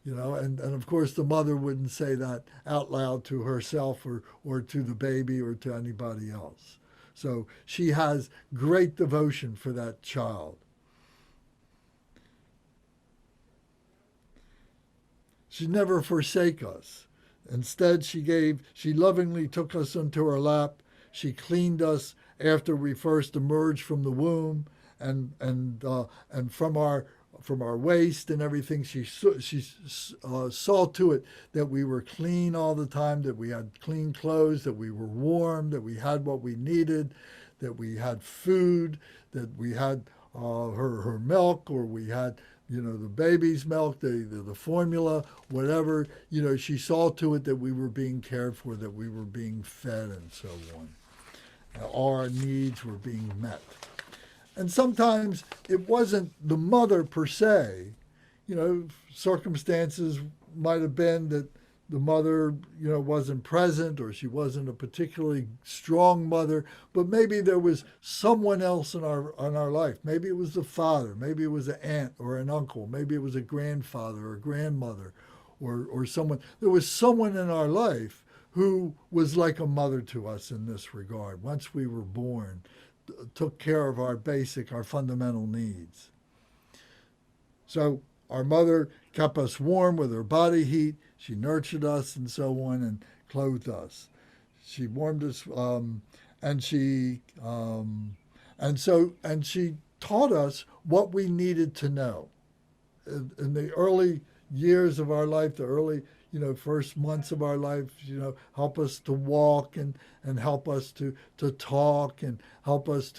And of course the mother wouldn't say that out loud to herself or to the baby or to anybody else. So she has great devotion for that child. She never forsake us. Instead, she lovingly took us into her lap. She cleaned us after we first emerged from the womb, and from our waist and everything. She saw to it that we were clean all the time, that we had clean clothes, that we were warm, that we had what we needed, that we had food, that we had her milk, or we had the baby's milk, the formula, whatever. She saw to it that we were being cared for, that we were being fed, and so on. Our needs were being met. And sometimes it wasn't the mother per se. You know, circumstances might have been that the mother, you know, wasn't present or she wasn't a particularly strong mother, but maybe there was someone else in our life. Maybe it was the father, maybe it was an aunt or an uncle, maybe it was a grandfather or grandmother or someone. There was someone in our life who was like a mother to us in this regard. Once we were born, took care of our fundamental needs. So our mother kept us warm with her body heat. She nurtured us and so on and clothed us. She warmed us, and she and she taught us what we needed to know. In the early years of our life, the early first months of our life, help us to walk and help us to talk and help us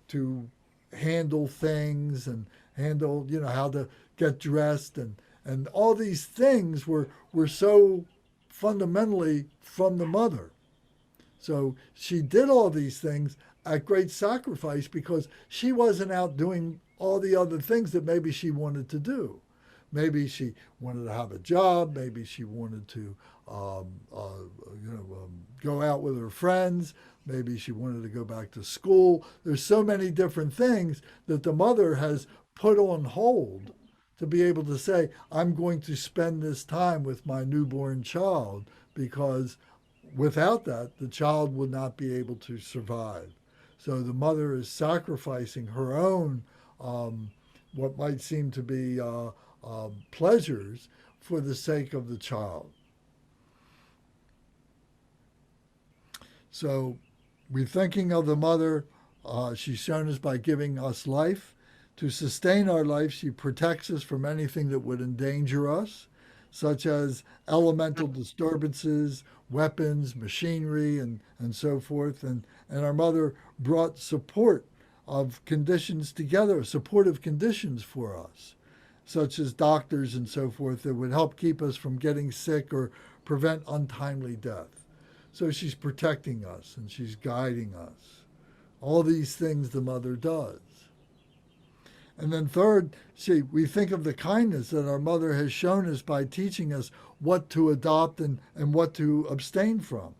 to handle things and handle how to get dressed and all these things were so fundamentally from the mother. So she did all these things at great sacrifice because she wasn't out doing all the other things that maybe she wanted to do. Maybe she wanted to have a job. Maybe she wanted to, go out with her friends. Maybe she wanted to go back to school. There's so many different things that the mother has put on hold to be able to say, I'm going to spend this time with my newborn child because without that, the child would not be able to survive. So the mother is sacrificing her own, what might seem to be pleasures for the sake of the child. So we're thinking of the mother. She's shown us by giving us life. To sustain our life, she protects us from anything that would endanger us, such as elemental disturbances, weapons, machinery, and so forth. And our mother brought support of conditions together, supportive conditions for us, such as doctors and so forth, that would help keep us from getting sick or prevent untimely death. So she's protecting us and she's guiding us. All these things the mother does. And then third, we think of the kindness that our mother has shown us by teaching us what to adopt and what to abstain from.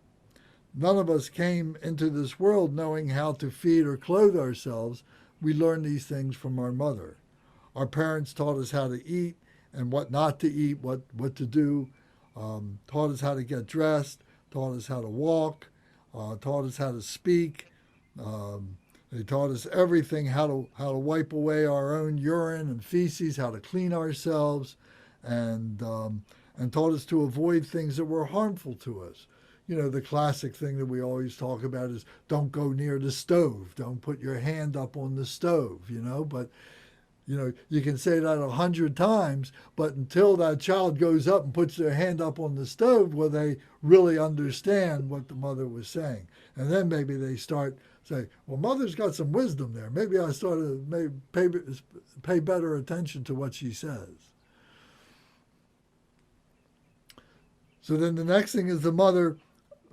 None of us came into this world knowing how to feed or clothe ourselves. We learned these things from our mother. Our parents taught us how to eat and what not to eat, what to do, taught us how to get dressed, taught us how to walk, taught us how to speak. They taught us everything, how to wipe away our own urine and feces, how to clean ourselves, and taught us to avoid things that were harmful to us. You know, the classic thing that we always talk about is don't go near the stove, don't put your hand up on the stove, but you can say that 100 times, but until that child goes up and puts their hand up on the stove, will they really understand what the mother was saying? And then maybe they start say, well, mother's got some wisdom there. Maybe I start to pay better attention to what she says. So then the next thing is the mother.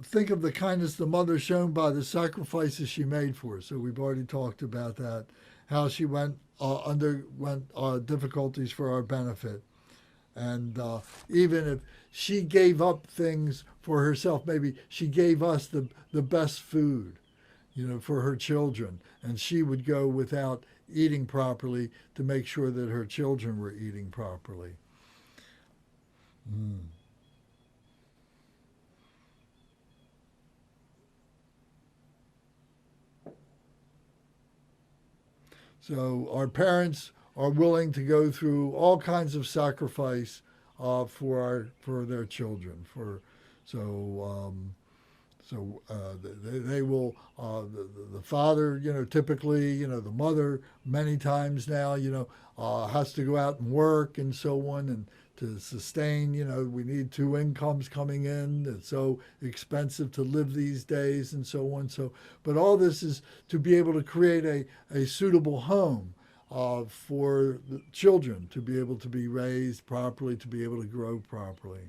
Think of the kindness the mother shown by the sacrifices she made for us. So we've already talked about that, how she underwent difficulties for our benefit. And even if she gave up things for herself, maybe she gave us the best food, for her children. And she would go without eating properly to make sure that her children were eating properly. So our parents are willing to go through all kinds of sacrifice for their children. They will the father, typically, the mother many times now, has to go out and work and so on, and to sustain, we need two incomes coming in. It's so expensive to live these days and so on. So, but all this is to be able to create a suitable home for the children to be able to be raised properly, to be able to grow properly.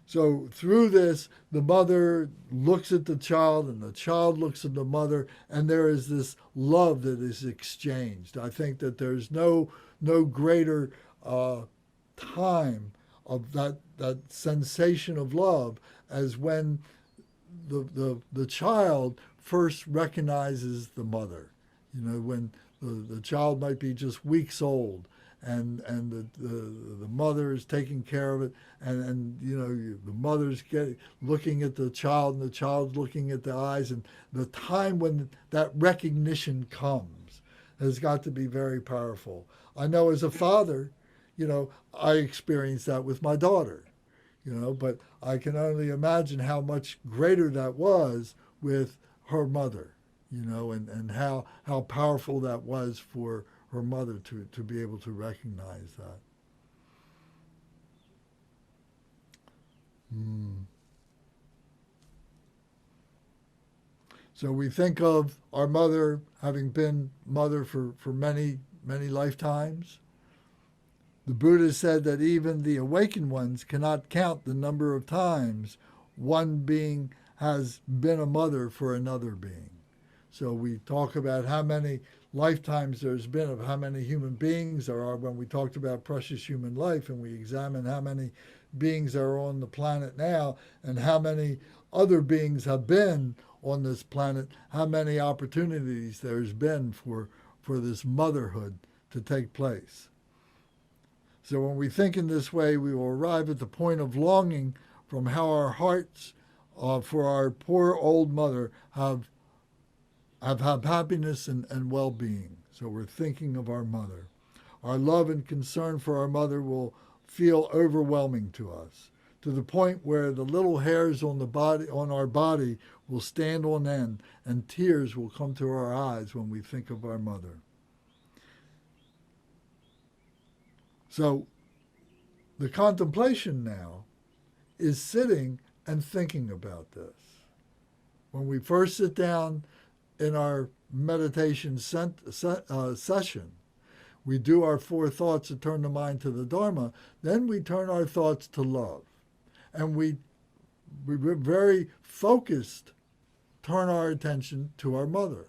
So through this, the mother looks at the child and the child looks at the mother, and there is this love that is exchanged. I think that there's no greater time of that sensation of love as when the child first recognizes the mother. You know, when the child might be just weeks old, and the mother is taking care of it, and you know, the mother's looking at the child, and the child's looking at the eyes, and the time when that recognition comes has got to be very powerful. I know as a father, you know, I experienced that with my daughter, you know, but I can only imagine how much greater that was with her mother, you know, and how powerful that was for her mother to be able to recognize that. Mm. So we think of our mother having been mother for many lifetimes. The Buddha said that even the awakened ones cannot count the number of times one being has been a mother for another being. So we talk about how many lifetimes there's been of how many human beings there are when we talked about precious human life, and we examine how many beings are on the planet now and how many other beings have been on this planet, how many opportunities there's been for this motherhood to take place. So when we think in this way, we will arrive at the point of longing from how our hearts for our poor old mother have happiness and well-being. So we're thinking of our mother. Our love and concern for our mother will feel overwhelming to us, to the point where the little hairs on our body will stand on end, and tears will come to our eyes when we think of our mother. So the contemplation now is sitting and thinking about this. When we first sit down in our meditation session, we do our 4 thoughts to turn the mind to the Dharma. Then we turn our thoughts to love. And we're very focused, turn our attention to our mother.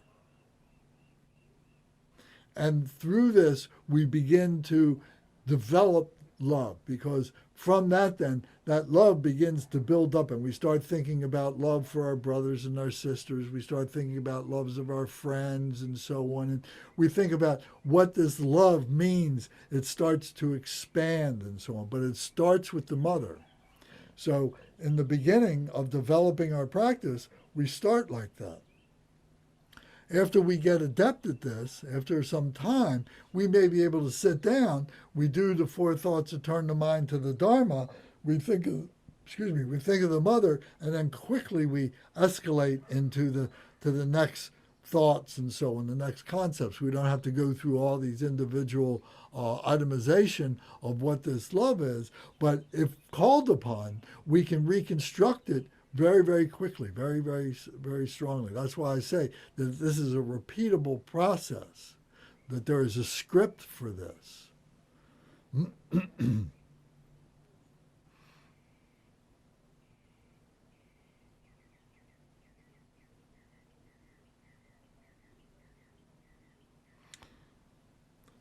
And through this, we begin to develop love, because from that then, that love begins to build up, and we start thinking about love for our brothers and our sisters. We start thinking about loves of our friends and so on. And we think about what this love means. It starts to expand and so on, but it starts with the mother. So in the beginning of developing our practice, we start like that. After we get adept at this, after some time, we may be able to sit down. We do the 4 thoughts to turn the mind to the Dharma. We think of the mother, and then quickly we escalate into the next thoughts and so on, the next concepts. We don't have to go through all these individual itemization of what this love is, but if called upon, we can reconstruct it very, very quickly, very, very, very strongly. That's why I say that this is a repeatable process, that there is a script for this.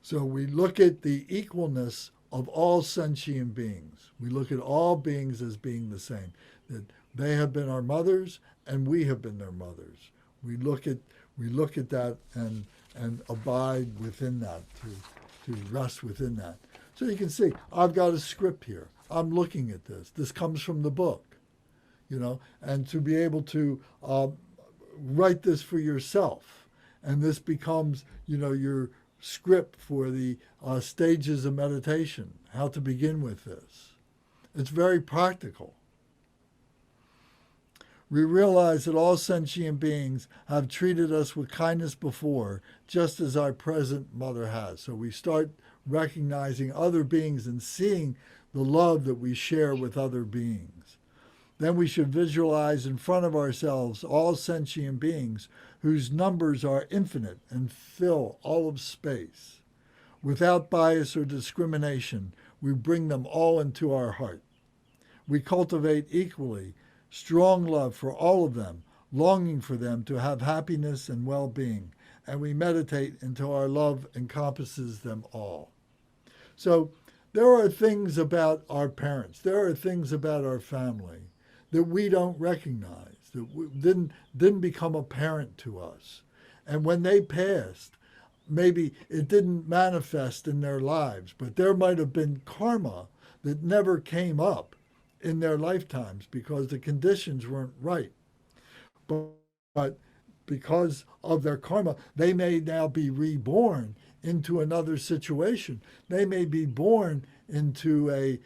So we look at the equalness of all sentient beings. We look at all beings as being the same, that they have been our mothers and we have been their mothers. We look at that and abide within that, to rest within that. So you can see, I've got a script here. I'm looking at this. This comes from the book, you know, and to be able to write this for yourself. And this becomes, you know, your script for the stages of meditation, how to begin with this. It's very practical. We realize that all sentient beings have treated us with kindness before, just as our present mother has. So we start recognizing other beings and seeing the love that we share with other beings. Then we should visualize in front of ourselves all sentient beings whose numbers are infinite and fill all of space. Without bias or discrimination, we bring them all into our heart. We cultivate equally strong love for all of them, longing for them to have happiness and well being, and we meditate until our love encompasses them all. So there are things about our parents, there are things about our family that we don't recognize, that didn't become apparent to us. And when they passed, maybe it didn't manifest in their lives, but there might have been karma that never came up in their lifetimes because the conditions weren't right. But because of their karma, they may now be reborn into another situation. They may be born into a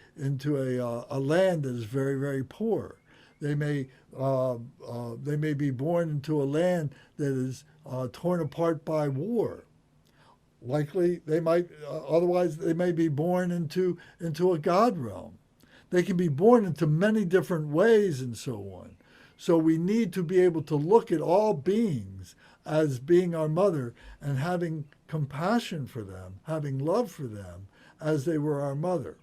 land that is very, very poor. They may be born into a land that is torn apart by war. Likely, they might otherwise they may be born into a god realm. They can be born into many different ways and so on. So we need to be able to look at all beings as being our mother and having compassion for them, having love for them as they were our mother.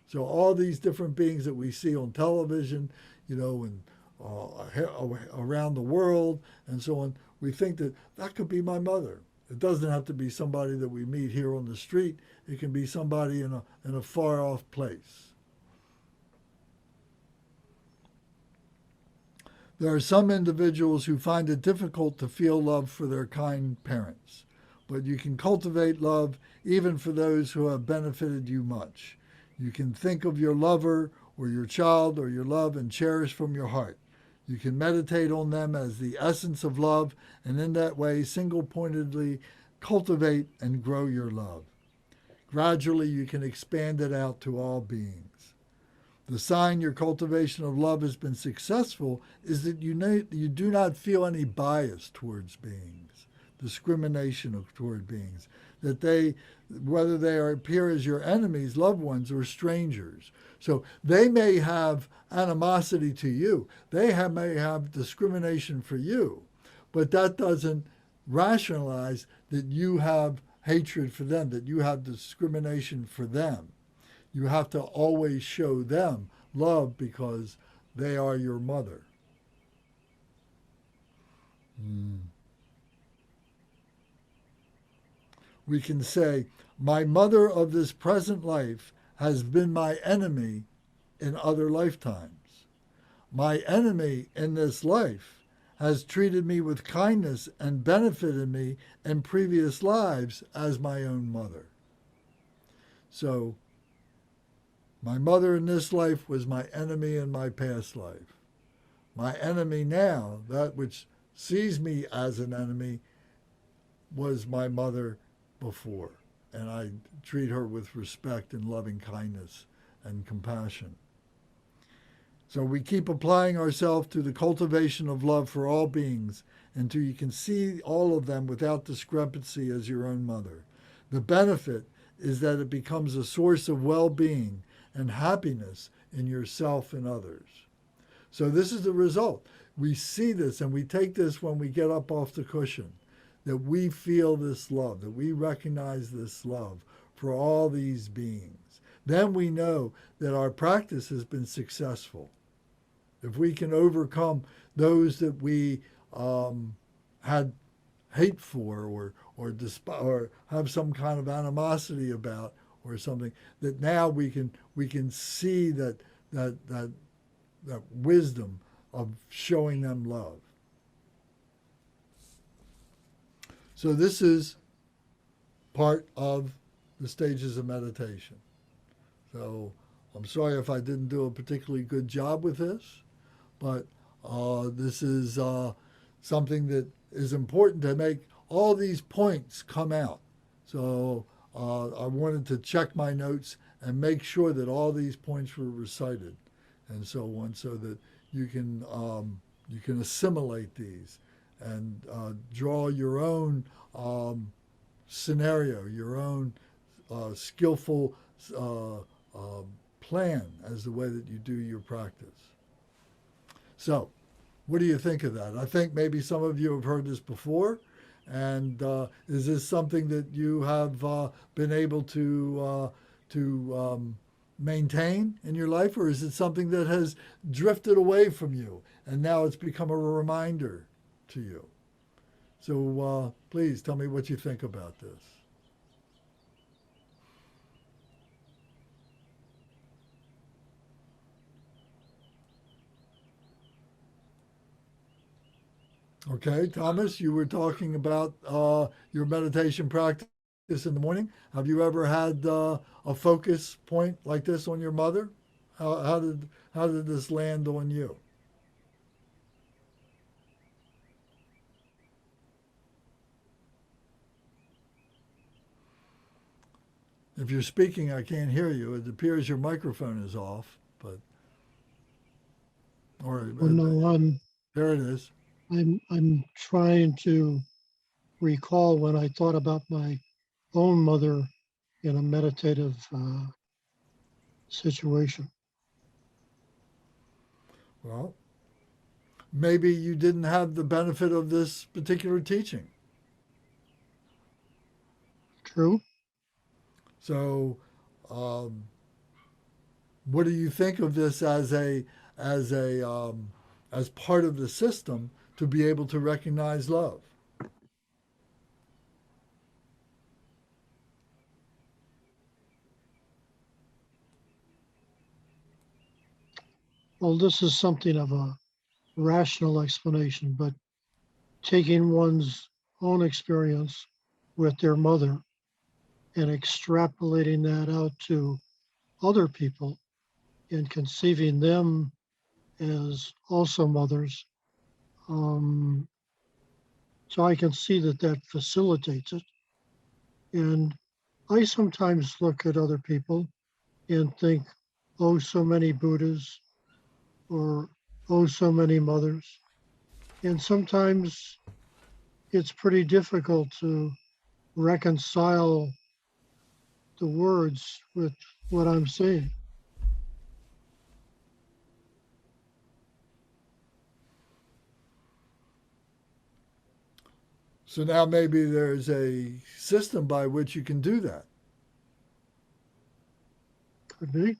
So all these different beings that we see on television, and around the world and so on, we think that could be my mother. It doesn't have to be somebody that we meet here on the street. It can be somebody in a far off place. There are some individuals who find it difficult to feel love for their kind parents, but you can cultivate love even for those who have benefited you much. You can think of your lover or your child or your love and cherish from your heart. You can meditate on them as the essence of love, and in that way single-pointedly cultivate and grow your love. Gradually you can expand it out to all beings. The sign your cultivation of love has been successful is that you do not feel any bias towards beings, discrimination toward beings, that whether they appear as your enemies, loved ones, or strangers. So they may have animosity to you. They may have discrimination for you, but that doesn't rationalize that you have hatred for them, that you have discrimination for them. You have to always show them love because they are your mother. We can say, my mother of this present life has been my enemy in other lifetimes. My enemy in this life has treated me with kindness and benefited me in previous lives as my own mother. So, my mother in this life was my enemy in my past life. My enemy now, that which sees me as an enemy, was my mother before. And I treat her with respect and loving kindness and compassion. So we keep applying ourselves to the cultivation of love for all beings until you can see all of them without discrepancy as your own mother. The benefit is that it becomes a source of well-being and happiness in yourself and others. So this is the result. We see this and we take this when we get up off the cushion, that we feel this love, that we recognize this love for all these beings. Then we know that our practice has been successful. If we can overcome those that we had hate for or have some kind of animosity about, or something, that now we can see that wisdom of showing them love. So this is part of the stages of meditation. So I'm sorry if I didn't do a particularly good job with this, but this is something that is important to make all these points come out. So I wanted to check my notes and make sure that all these points were recited and so on, so that you can assimilate these and draw your own scenario, your own skillful plan as the way that you do your practice. So, what do you think of that? I think maybe some of you have heard this before. And is this something that you have been able to maintain in your life, or is it something that has drifted away from you and now it's become a reminder to you? So please tell me what you think about this. Okay, Thomas, you were talking about your meditation practice in the morning. Have you ever had a focus point like this on your mother? How did this land on you? If you're speaking, I can't hear you. It appears your microphone is off, but or Oh, no, there it is. I'm trying to recall when I thought about my own mother in a meditative situation. Well, maybe you didn't have the benefit of this particular teaching. True? So, um, what do you think of this as as part of the system to be able to recognize love? Well, this is something of a rational explanation, but taking one's own experience with their mother and extrapolating that out to other people and conceiving them as also mothers. Um, so I can see that that facilitates it. And I sometimes look at other people and think, oh, so many Buddhas or oh, so many mothers. And sometimes it's pretty difficult to reconcile the words with what I'm saying. So now maybe there's a system by which you can do that. Could be.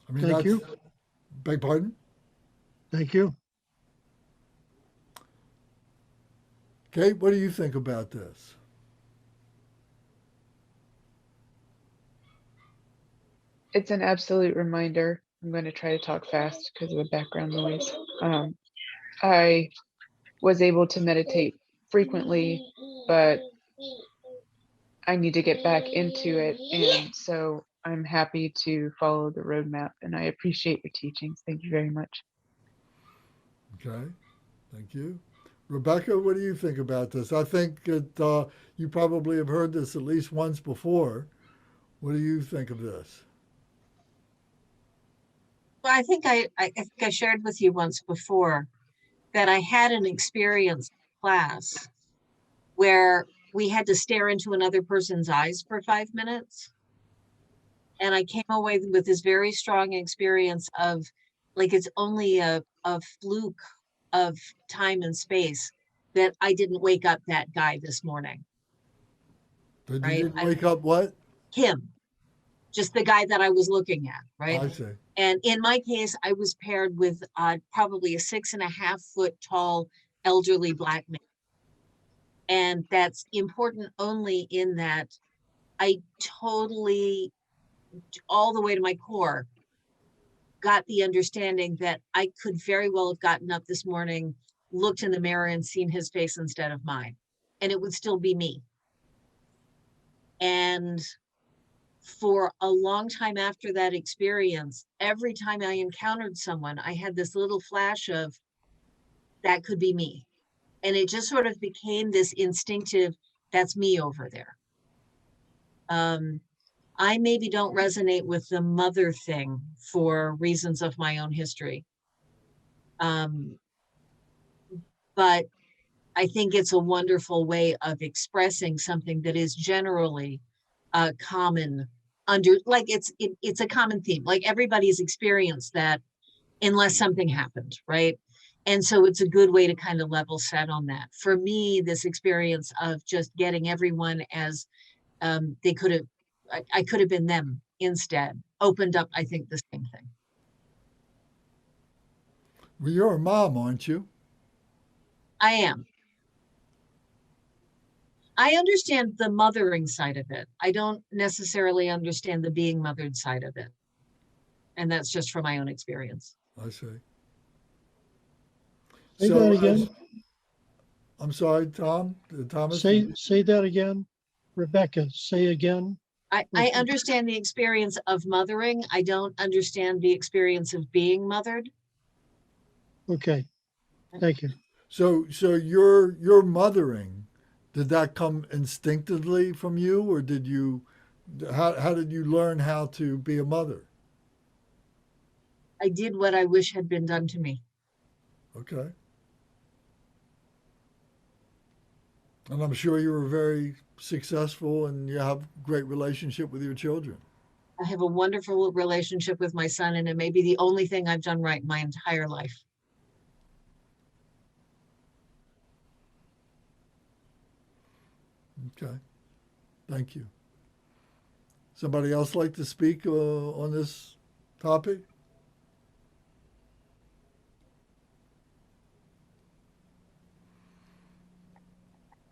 I mean, Thank that's, you. beg pardon? Thank you. Kate, what do you think about this? It's an absolute reminder. I'm going to try to talk fast because of the background noise. I was able to meditate frequently, but I need to get back into it. And so I'm happy to follow the roadmap, and I appreciate your teachings. Thank you very much. Okay, thank you. Rebecca, what do you think about this? I think that you probably have heard this at least once before. What do you think of this? Well, I think I shared with you once before that I had an experience class where we had to stare into another person's eyes for 5 minutes. And I came away with this very strong experience of like it's only a fluke of time and space that I didn't wake up that guy this morning, That you right? didn't wake up what? Him, just the guy that I was looking at, right? I see. And in my case, I was paired with probably a 6.5 foot tall elderly Black man. And that's important only in that I totally, all the way to my core, got the understanding that I could very well have gotten up this morning, looked in the mirror and seen his face instead of mine, and it would still be me. And for a long time after that experience, every time I encountered someone, I had this little flash of that could be me. And it just sort of became this instinctive, that's me over there. I maybe don't resonate with the mother thing for reasons of my own history. But I think it's a wonderful way of expressing something that is generally common under, like it's a common theme. Like everybody's experienced that unless something happened, right? And so it's a good way to kind of level set on that. For me, this experience of just getting everyone as they could have, I could have been them instead opened up, I think, the same thing. Well, you're a mom, aren't you? I am. I understand the mothering side of it. I don't necessarily understand the being mothered side of it. And that's just from my own experience. I see. Say So, that again. I'm sorry, Tom, Thomas. Say that again. Rebecca, say again. I understand the experience of mothering. I don't understand the experience of being mothered. Okay, thank you. So your mothering, did that come instinctively from you, or did you? How did you learn how to be a mother? I did what I wish had been done to me. Okay. And I'm sure you were very successful, and you have great relationship with your children. I have a wonderful relationship with my son, and it may be the only thing I've done right my entire life. Okay. Thank you. Somebody else like to speak on this topic?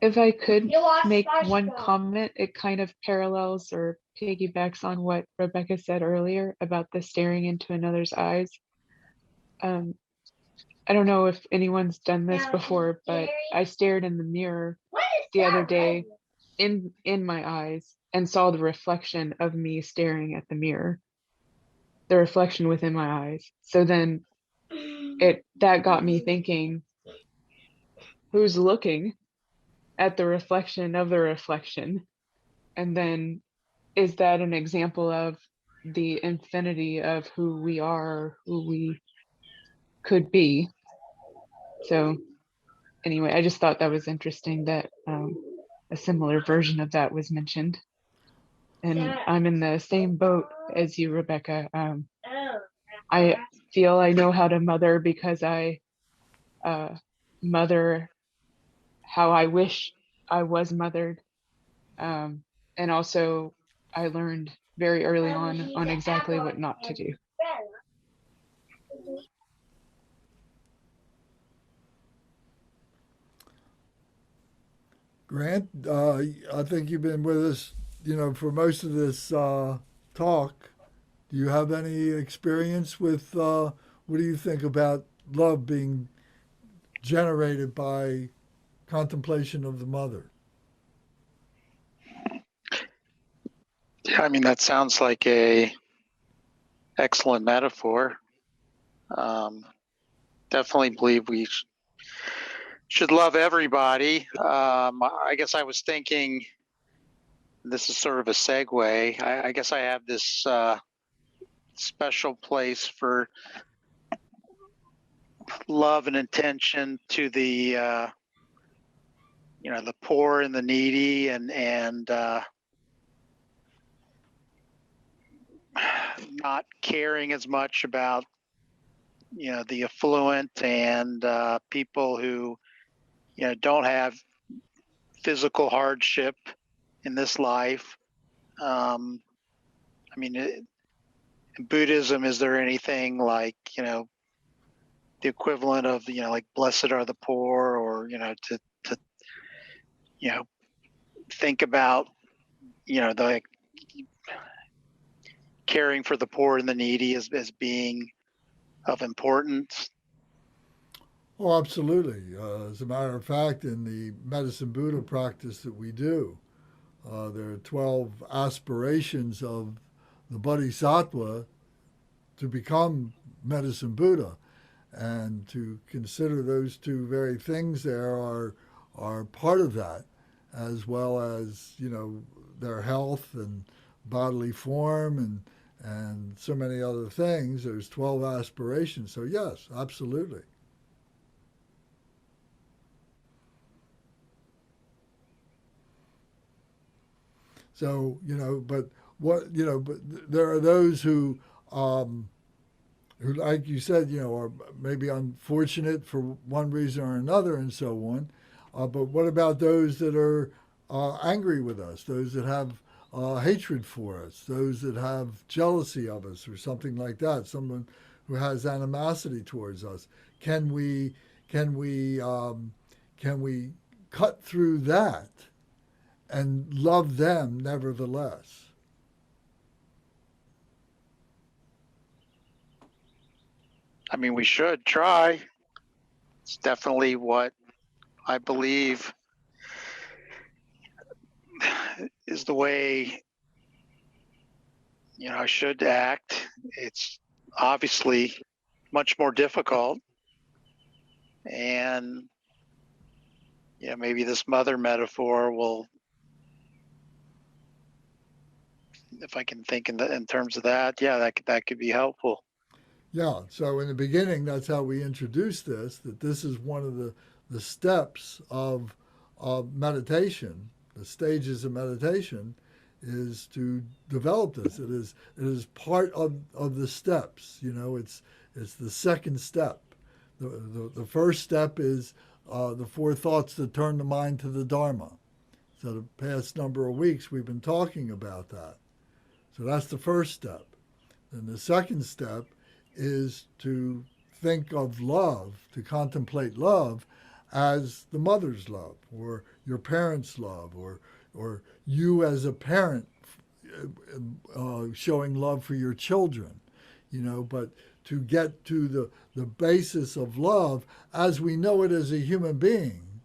If I could make one comment, it kind of parallels or piggybacks on what Rebecca said earlier about the staring into another's eyes. Um, I don't know if anyone's done this before, but I stared in the mirror the other day in my eyes and saw the reflection of me staring at the mirror, the reflection within my eyes. So then that got me thinking, who's looking at the reflection of the reflection? And then is that an example of the infinity of who we are, who we could be? So anyway, I just thought that was interesting that a similar version of that was mentioned. And I'm in the same boat as you, Rebecca. I feel I know how to mother because I mother how I wish I was mothered. And also, I learned very early on exactly what not to do. Grant, I think you've been with us, for most of this talk. Do you have any experience with what do you think about love being generated by contemplation of the mother? Yeah, I mean, that sounds like a excellent metaphor. Definitely believe we should love everybody. I guess I was thinking, this is sort of a segue. I guess I have this special place for love and attention to the the poor and the needy, and not caring as much about the affluent and people who don't have physical hardship in this life. I mean, in Buddhism, is there anything like the equivalent of like blessed are the poor, or to think about the caring for the poor and the needy as being of importance? Oh, absolutely. As a matter of fact, in the medicine Buddha practice that we do, there are 12 aspirations of the Bodhisattva to become medicine Buddha. And to consider those two very things there are part of that, as well as, their health and bodily form and so many other things. There's 12 aspirations. So yes, absolutely. So, but there are those who, like you said, are maybe unfortunate for one reason or another and so on. But what about those that are angry with us, those that have hatred for us, those that have jealousy of us or something like that, someone who has animosity towards us. Can we can we can we cut through that and love them nevertheless? I mean, we should try. It's definitely what I believe is the way, I should act. It's obviously much more difficult. And maybe this mother metaphor will, if I can think in terms of that, that could be helpful. Yeah, so in the beginning, that's how we introduced this, that this is one of the steps of meditation, the stages of meditation, is to develop this. It is part of the steps. It's the second step. The first step is the four thoughts that turn the mind to the Dharma. So the past number of weeks we've been talking about that. So that's the first step. And the second step is to think of love, to contemplate love as the mother's love, or your parents' love, or you as a parent showing love for your children, but to get to the basis of love as we know it as a human being,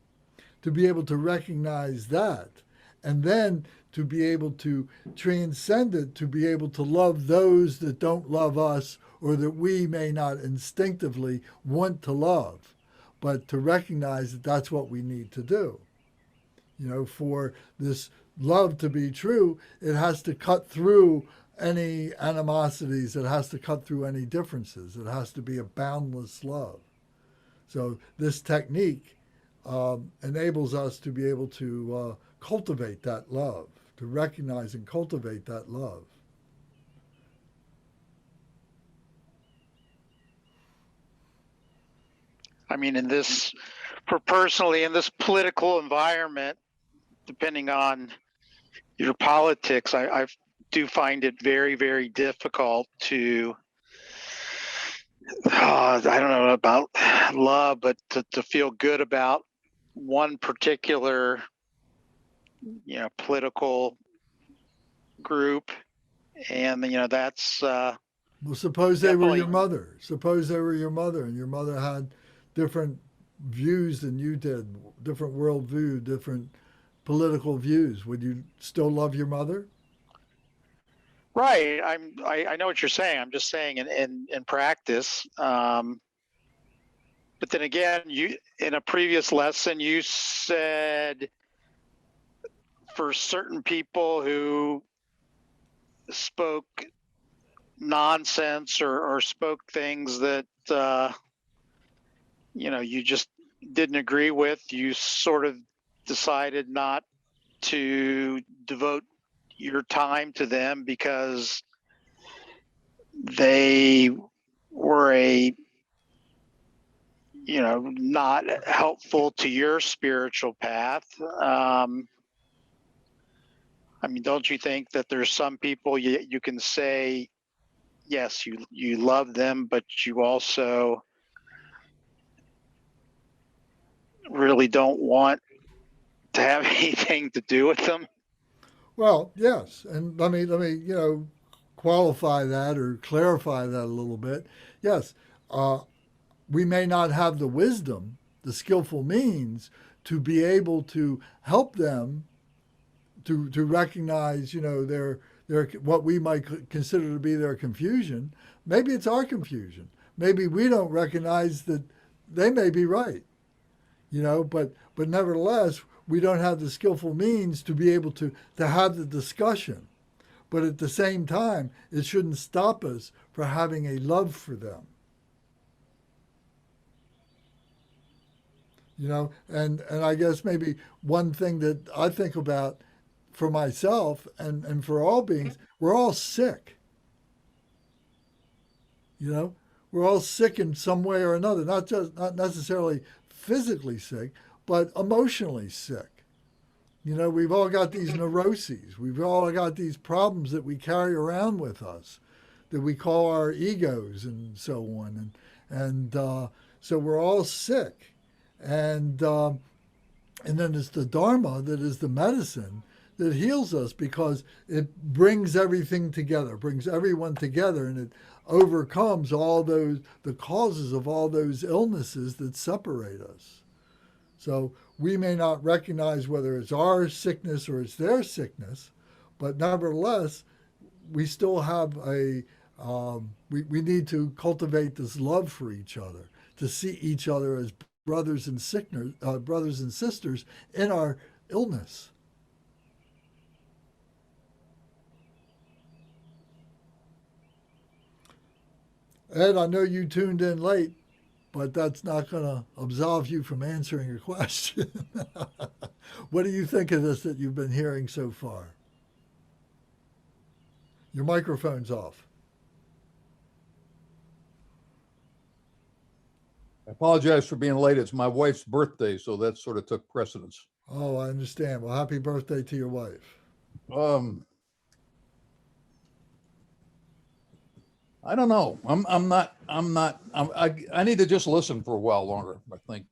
to be able to recognize that, and then to be able to transcend it, to be able to love those that don't love us or that we may not instinctively want to love, but to recognize that that's what we need to do. For this love to be true, it has to cut through any animosities, it has to cut through any differences, it has to be a boundless love. So this technique enables us to be able to cultivate that love, to recognize and cultivate that love. I mean, personally, in this political environment, depending on your politics, I do find it very, very difficult to, I don't know about love, but to feel good about one particular, political group. And, that's Well, suppose they were your definitely, mother. Suppose they were your mother, and your mother had different views than you did, different worldview, different political views. Would you still love your mother? right. I know what you're saying. I'm just saying in practice. But then again, you in a previous lesson, you said for certain people who spoke nonsense or spoke things that you just didn't agree with, you sort of decided not to devote your time to them because they were not helpful to your spiritual path. I mean, don't you think that there's some people you can say, yes, you love them, but you also really don't want to have anything to do with them? Well, yes, and let me qualify that or clarify that a little bit. Yes, uh, we may not have the wisdom, the skillful means to be able to help them to recognize, their what we might consider to be their confusion. Maybe it's our confusion. Maybe we don't recognize that they may be right, but nevertheless, we don't have the skillful means to be able to have the discussion. But at the same time, it shouldn't stop us from having a love for them. And I guess maybe one thing that I think about for myself and for all beings, we're all sick. You know, we're all sick in some way or another, not necessarily physically sick, but emotionally sick. You know, we've all got these neuroses. We've all got these problems that we carry around with us, that we call our egos and so on. And so we're all sick. And then it's the Dharma that is the medicine that heals us because it brings everything together, brings everyone together, and it overcomes all those, the causes of all those illnesses that separate us. So we may not recognize whether it's our sickness or it's their sickness, but nevertheless, we still have we need to cultivate this love for each other, to see each other as brothers and sisters in our illness. Ed, I know you tuned in late, but that's not going to absolve you from answering a question. What do you think of this that you've been hearing so far? Your microphone's off. I apologize for being late. It's my wife's birthday, so that sort of took precedence. Oh, I understand. Well, happy birthday to your wife. I don't know. I need to just listen for a while longer, I think.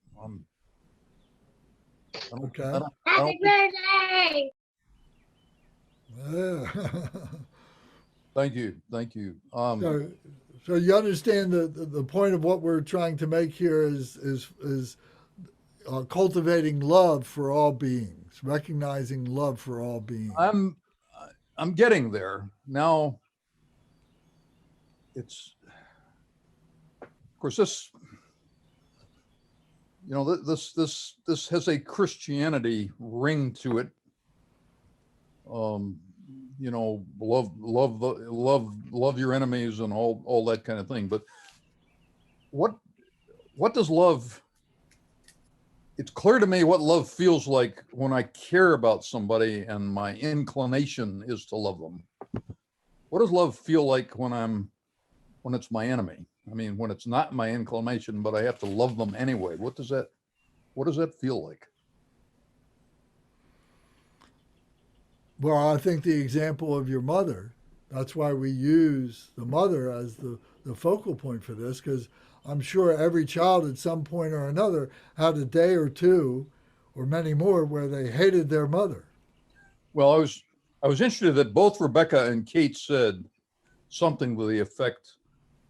Okay. Happy birthday! Yeah. Thank you. Thank you. So you understand the point of what we're trying to make here is cultivating love for all beings, recognizing love for all beings. I'm getting there now. It's, of course, this, you know, this has a Christianity ring to it. You know, love your enemies and all that kind of thing. But what does love? It's clear to me what love feels like when I care about somebody and my inclination is to love them. What does love feel like when it's my enemy? I mean, when it's not my inclination, but I have to love them anyway. What does that feel like? Well, I think the example of your mother, that's why we use the mother as the focal point for this, because I'm sure every child at some point or another had a day or two or many more where they hated their mother. Well, I was interested that both Rebecca and Kate said something to the effect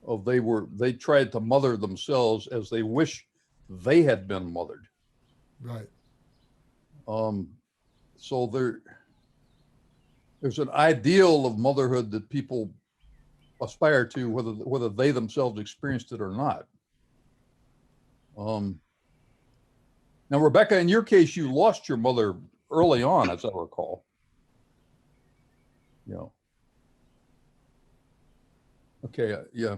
of they tried to mother themselves as they wish they had been mothered. Right. So there's an ideal of motherhood that people aspire to, whether they themselves experienced it or not. Now, Rebecca, in your case, you lost your mother early on, as I recall. Yeah. Okay. Yeah.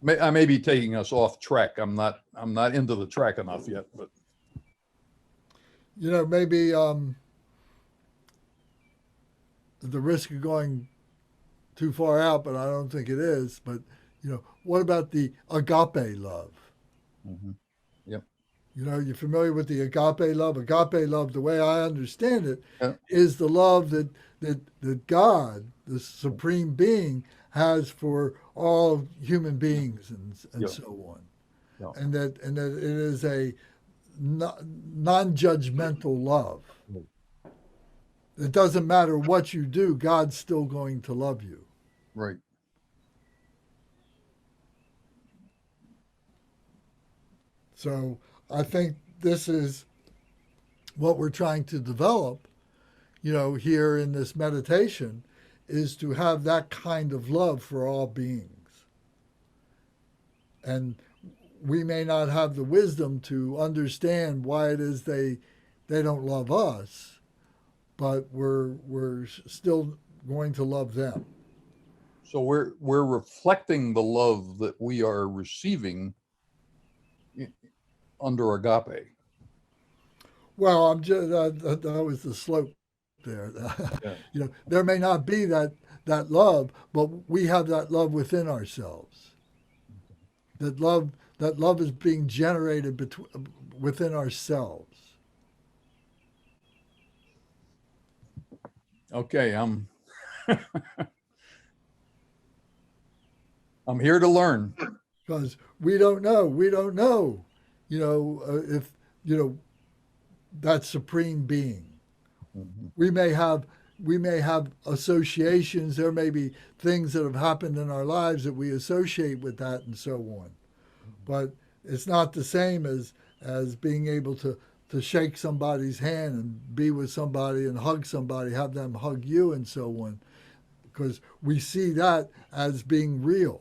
I may be taking us off track. I'm not into the track enough yet, but. You know, maybe the risk of going too far out, but I don't think it is. But, you know, what about the agape love? Mm-hmm. Yep. You know, you're familiar with the agape love? Agape love, the way I understand it, Yeah. is the love that God, the supreme being, has for all human beings and Yeah. so on. Yeah. And that it is a non-judgmental love. Right. It doesn't matter what you do, God's still going to love you. Right. So I think this is what we're trying to develop, you know, here in this meditation, is to have that kind of love for all beings. And we may not have the wisdom to understand why it is they don't love us, but we're still going to love them. So we're reflecting the love that we are receiving under agape. Well, I'm just that was the slope there. Yeah. You know, there may not be that love, but we have that love within ourselves. That love that love is being generated within ourselves. Okay, I'm here to learn. Because we don't know. We don't know, if, that supreme being. Mhm. We may have associations. There may be things that have happened in our lives that we associate with that and so on. But it's not the same as being able to shake somebody's hand and be with somebody and hug somebody, have them hug you and so on. Because we see that as being real,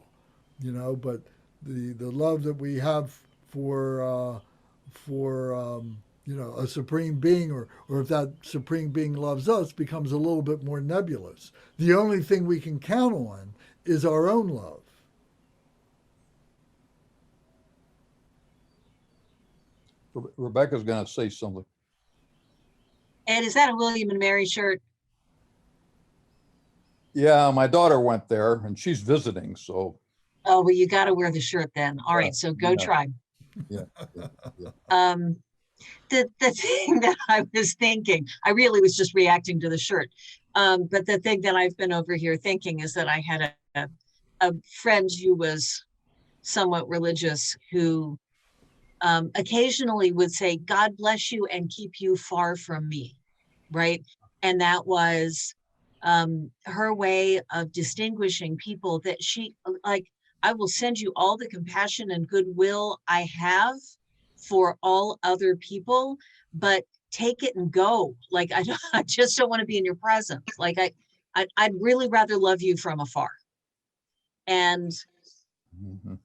but the love that we have for a supreme being, or if that supreme being loves us, becomes a little bit more nebulous. The only thing we can count on is our own love. Rebecca's going to say something. And is that a William and Mary shirt? Yeah, my daughter went there and she's visiting, so Oh, well, you got to wear the shirt then. All Yeah, right, so go yeah. try. yeah, yeah, yeah. The thing that I was thinking, I really was just reacting to the shirt. But the thing that I've been over here thinking is that I had a friend who was somewhat religious who occasionally would say, "God bless you and keep you far from me," right? And that was her way of distinguishing people, that she, like, I will send you all the compassion and goodwill I have for all other people, but take it and go. Like, I just don't want to be in your presence. Like, I'd really rather love you from afar. And Mhm.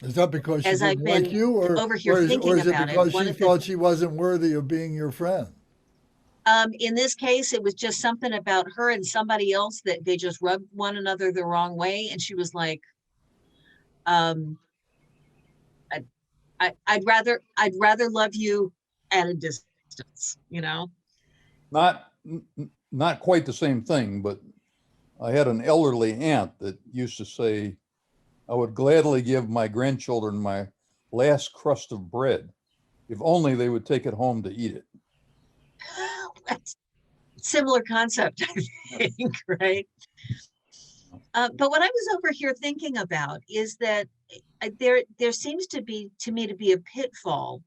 Is that because she as I've didn't like been you, or over here or thinking is it about it, because one she of the thought she wasn't worthy of being your friend? in this case, it was just something about her and somebody else that they just rubbed one another the wrong way. And she was like, um, I'd rather love you at a distance, you know? Not quite the same thing, but I had an elderly aunt that used to say, I would gladly give my grandchildren my last crust of bread if only they would take it home to eat it. Similar concept, I think, right? But what I was over here thinking about is that there seems to be, to me, to be a pitfall.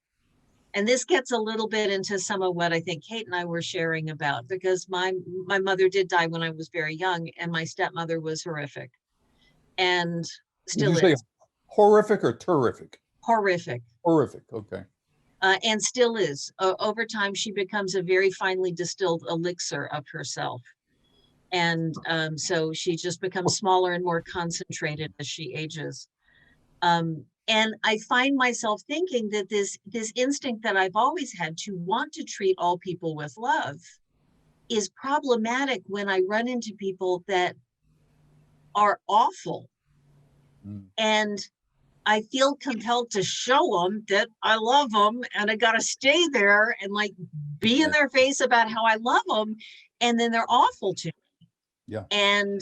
And this gets a little bit into some of what I think Kate and I were sharing about, because my mother did die when I was very young, and my stepmother was horrific, and Did still you say is horrific or terrific? horrific, Horrific. Okay. and still is. Over time, she becomes a very finely distilled elixir of herself. And so she just becomes smaller and more concentrated as she ages. And I find myself thinking that this instinct that I've always had to want to treat all people with love is problematic when I run into people that are awful. Mm. And I feel compelled to show them that I love them, and I got to stay there and like be in their face about how I love them. And then they're awful to me. Yeah. And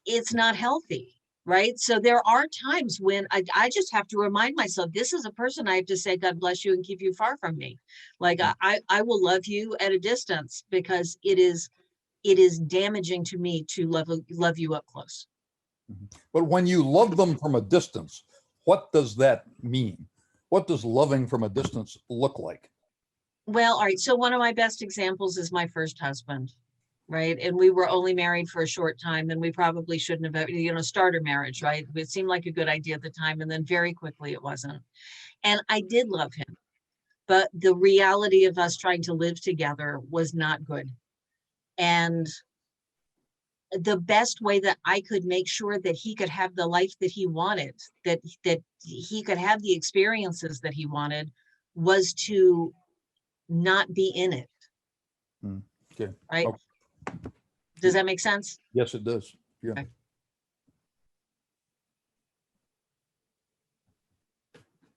it's not healthy. Right. So there are times when I just have to remind myself, this is a person I have to say, God bless you and keep you far from me. Like I will love you at a distance, because it is damaging to me to love you up close. But when you love them from a distance, what does that mean? What does loving from a distance look like? Well, all right. So one of my best examples is my first husband. Right. And we were only married for a short time, and we probably shouldn't have, starter marriage. Right. It seemed like a good idea at the time. And then very quickly it wasn't. And I did love him. But the reality of us trying to live together was not good. And the best way that I could make sure that he could have the life that he wanted, that he could have the experiences that he wanted, was to not be in it. Okay. Right. Okay. Does that make sense? Yes, it does. Yeah. Okay.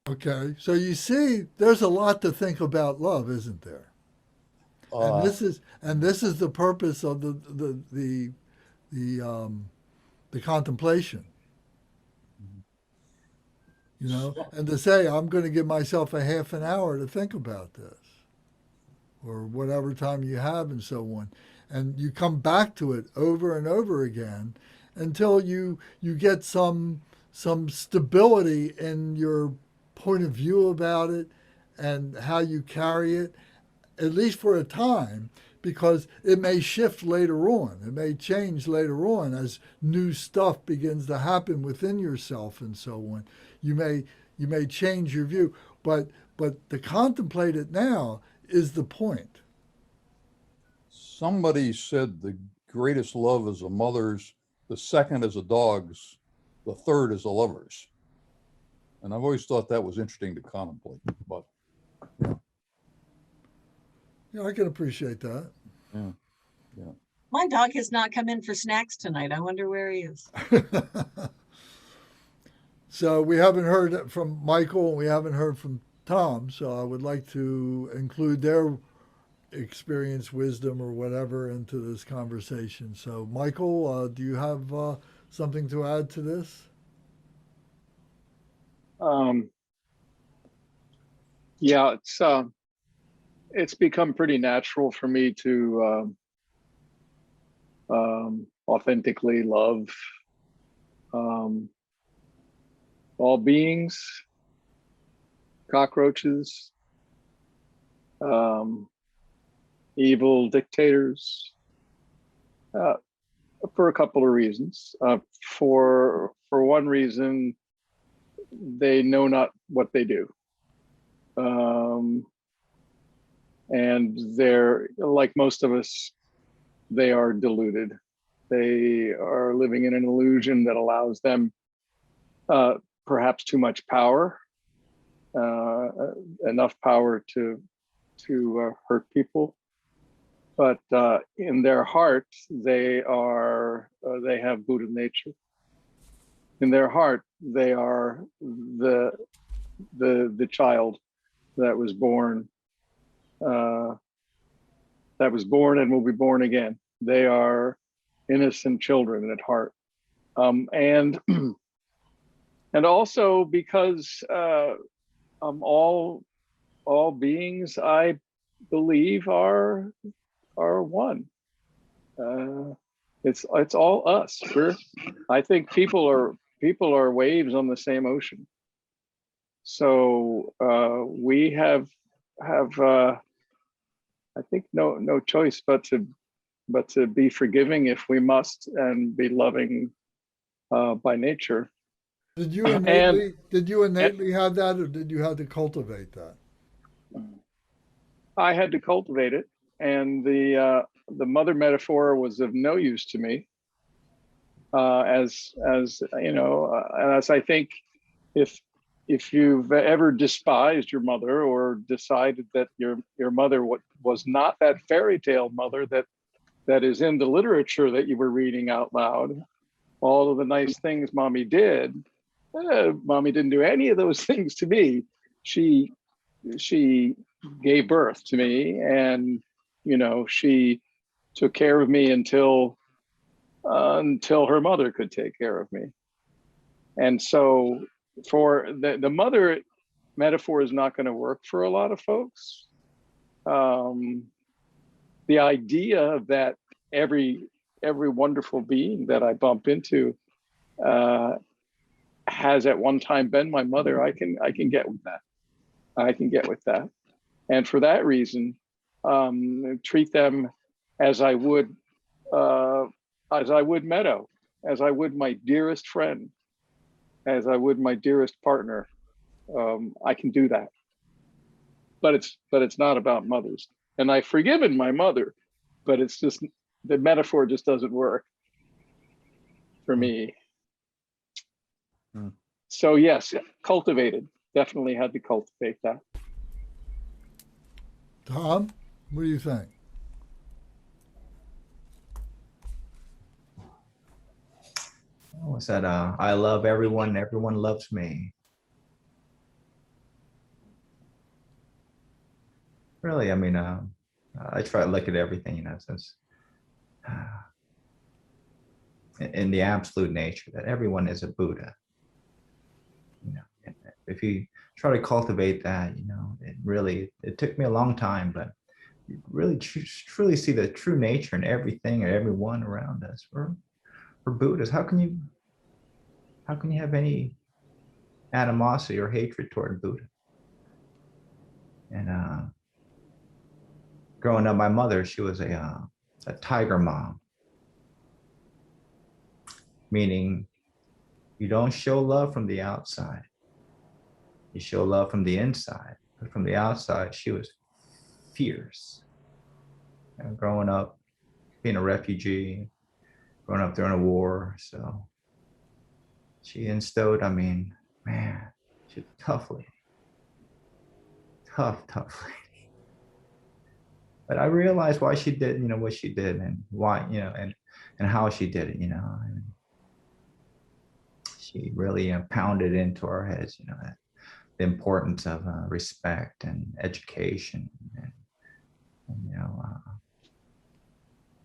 Okay, so you see, there's a lot to think about love, isn't there? And this is the purpose of the contemplation. you know, and to say, I'm going to give myself a half an hour to think about this, or whatever time you have, and so on. And you come back to it over and over again until you get some stability in your point of view about it and how you carry it, at least for a time, because it may shift later on. It may change later on as new stuff begins to happen within yourself and so on. You may change your view, but to contemplate it now is the point. Somebody said the greatest love is a mother's, the second is a dog's, the third is a lover's. And I've always thought that was interesting to contemplate, but Yeah, I can appreciate that. yeah. My dog has not come in for snacks tonight. I wonder where he is. So we haven't heard from Michael and we haven't heard from Tom. So I would like to include their experience, wisdom, or whatever into this conversation. So, Michael, do you have something to add to this? Yeah, it's become pretty natural for me to authentically love all beings, cockroaches, evil dictators, for a couple of reasons. For one reason, they know not what they do. And they're, like most of us, they are deluded. They are living in an illusion that allows them perhaps too much power, enough power to hurt people. But in their heart, they have Buddha nature. In their heart, they are the child that was born and will be born again. They are innocent children at heart, and also because all beings, I believe, are one. It's all us. I think people are waves on the same ocean. So we have I think no choice but to be forgiving if we must, and be loving by nature. Did you innately have that, or did you have to cultivate that? I had to cultivate it, and the mother metaphor was of no use to me. As you know, as I think, if you've ever despised your mother, or decided that your mother was not that fairy tale mother that is in the literature that you were reading out loud, all of the nice things mommy did, mommy didn't do any of those things to me. She gave birth to me, and she took care of me until her mother could take care of me. And so for the mother metaphor is not going to work for a lot of folks. The idea that every wonderful being that I bump into has at one time been my mother, I can get with that. I can get with that. And for that reason, treat them as I would Meadow, as I would my dearest friend, as I would my dearest partner. I can do that. But it's not about mothers. And I've forgiven my mother, but it's just, the metaphor just doesn't work for me. So yes, cultivated. Definitely had to cultivate that. Tom, what do you think? Was that I love everyone, everyone loves me. Really, I mean, I try to look at everything, since in the absolute nature that everyone is a Buddha, if you try to cultivate that, it took me a long time, but you really truly see the true nature in everything and everyone around us. For Buddhists, how can you have any animosity or hatred toward Buddha? And growing up, my mother, she was a tiger mom, meaning you don't show love from the outside. You show love from the inside. But from the outside, she was fierce. Growing up, being a refugee, growing up during a war, so she instilled, man, she's a tough lady. Tough lady. But I realized why she did, what she did, and why, and how she did it, And she really pounded into our heads, the importance of respect and education, and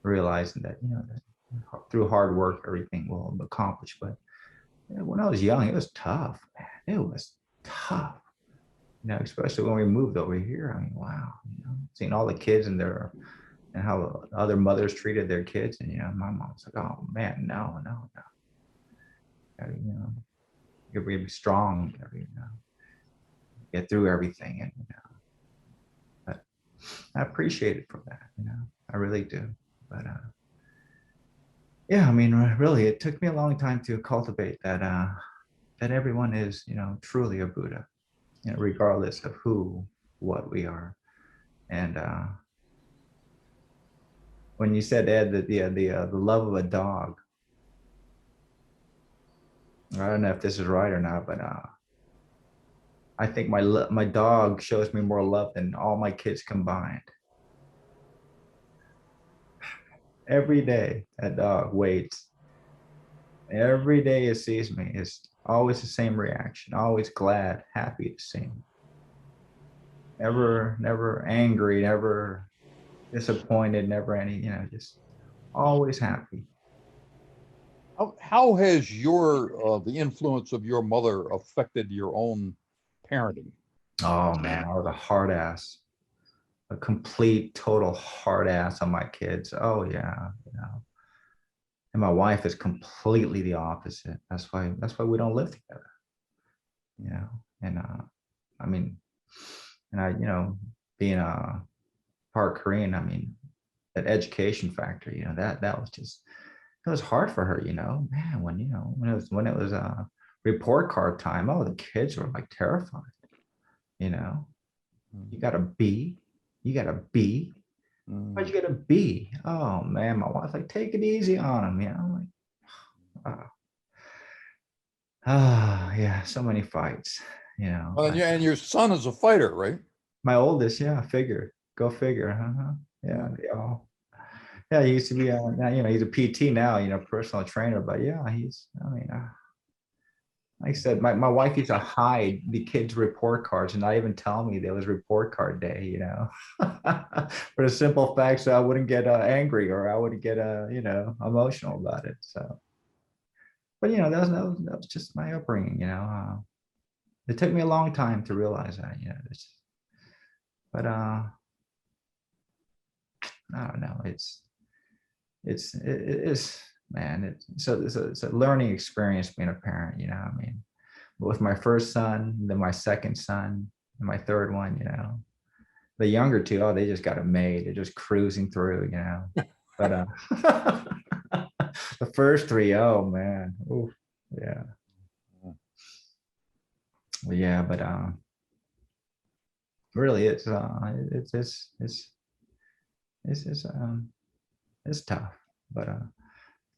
realizing that, that through hard work, everything will be accomplished. But when I was young, it was tough, man. It was tough. Especially when we moved over here. Wow, seeing all the kids and how other mothers treated their kids, and my mom's like, oh man, no. You gotta be strong, get through everything, and but I appreciate it for that, I really do. But yeah, really, it took me a long time to cultivate that that everyone is, truly a Buddha, regardless of what we are. And when you said, Ed, that the love of a dog, I don't know if this is right or not, but I think my dog shows me more love than all my kids combined. Every day, that dog waits. Every day it sees me, it's always the same reaction, always glad, happy to see me. Never angry, never disappointed, never any, just always happy. How has the influence of your mother affected your own parenting? Oh man, I was a hard ass, a complete, total hard ass on my kids. Oh yeah, And my wife is completely the opposite. That's why we don't live together. And and I, being a part Korean, that education factor, that was just, it was hard for her, man, when it was report card time, oh, the kids were like terrified, you got a B, why'd you get a B? Oh man, my wife's like, take it easy on him, I'm like, yeah, so many fights, And your son is a fighter, right? My oldest, yeah, go figure, yeah, they all. Yeah, he used to be he's a PT now, personal trainer, but yeah, like I said, my wife used to hide the kids' report cards and not even tell me there was report card day, for the simple fact so I wouldn't get angry or I wouldn't get emotional about it. So, but that was just my upbringing, it took me a long time to realize that, but I don't know, it is, man, it's a learning experience being a parent, with my first son, then my second son, and my third one, the younger two, oh, they just got it made, they're just cruising through, but the first three, oh man, ooh, yeah. Well, yeah, but really it's tough, but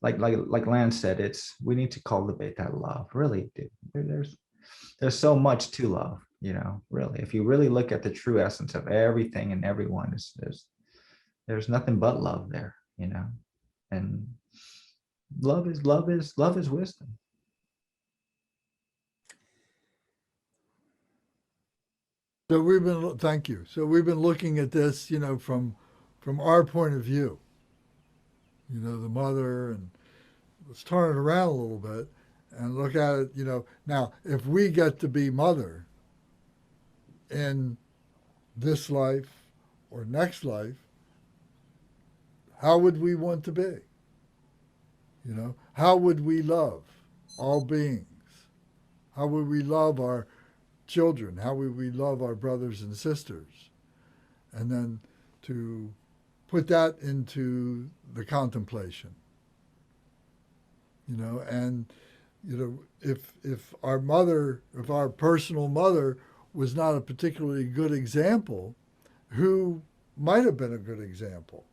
like Lance said, we need to cultivate that love, really, dude. There's so much to love, really, if you really look at the true essence of everything and everyone, there's nothing but love there, and love is wisdom. So thank you. So we've been looking at this, from our point of view, the mother, and let's turn it around a little bit and look at it, now if we get to be mother in this life or next life, how would we want to be? How would we love all beings? How would we love our children? How would we love our brothers and sisters? And then to put that into the contemplation, and if our personal mother was not a particularly good example, who might have been a good example?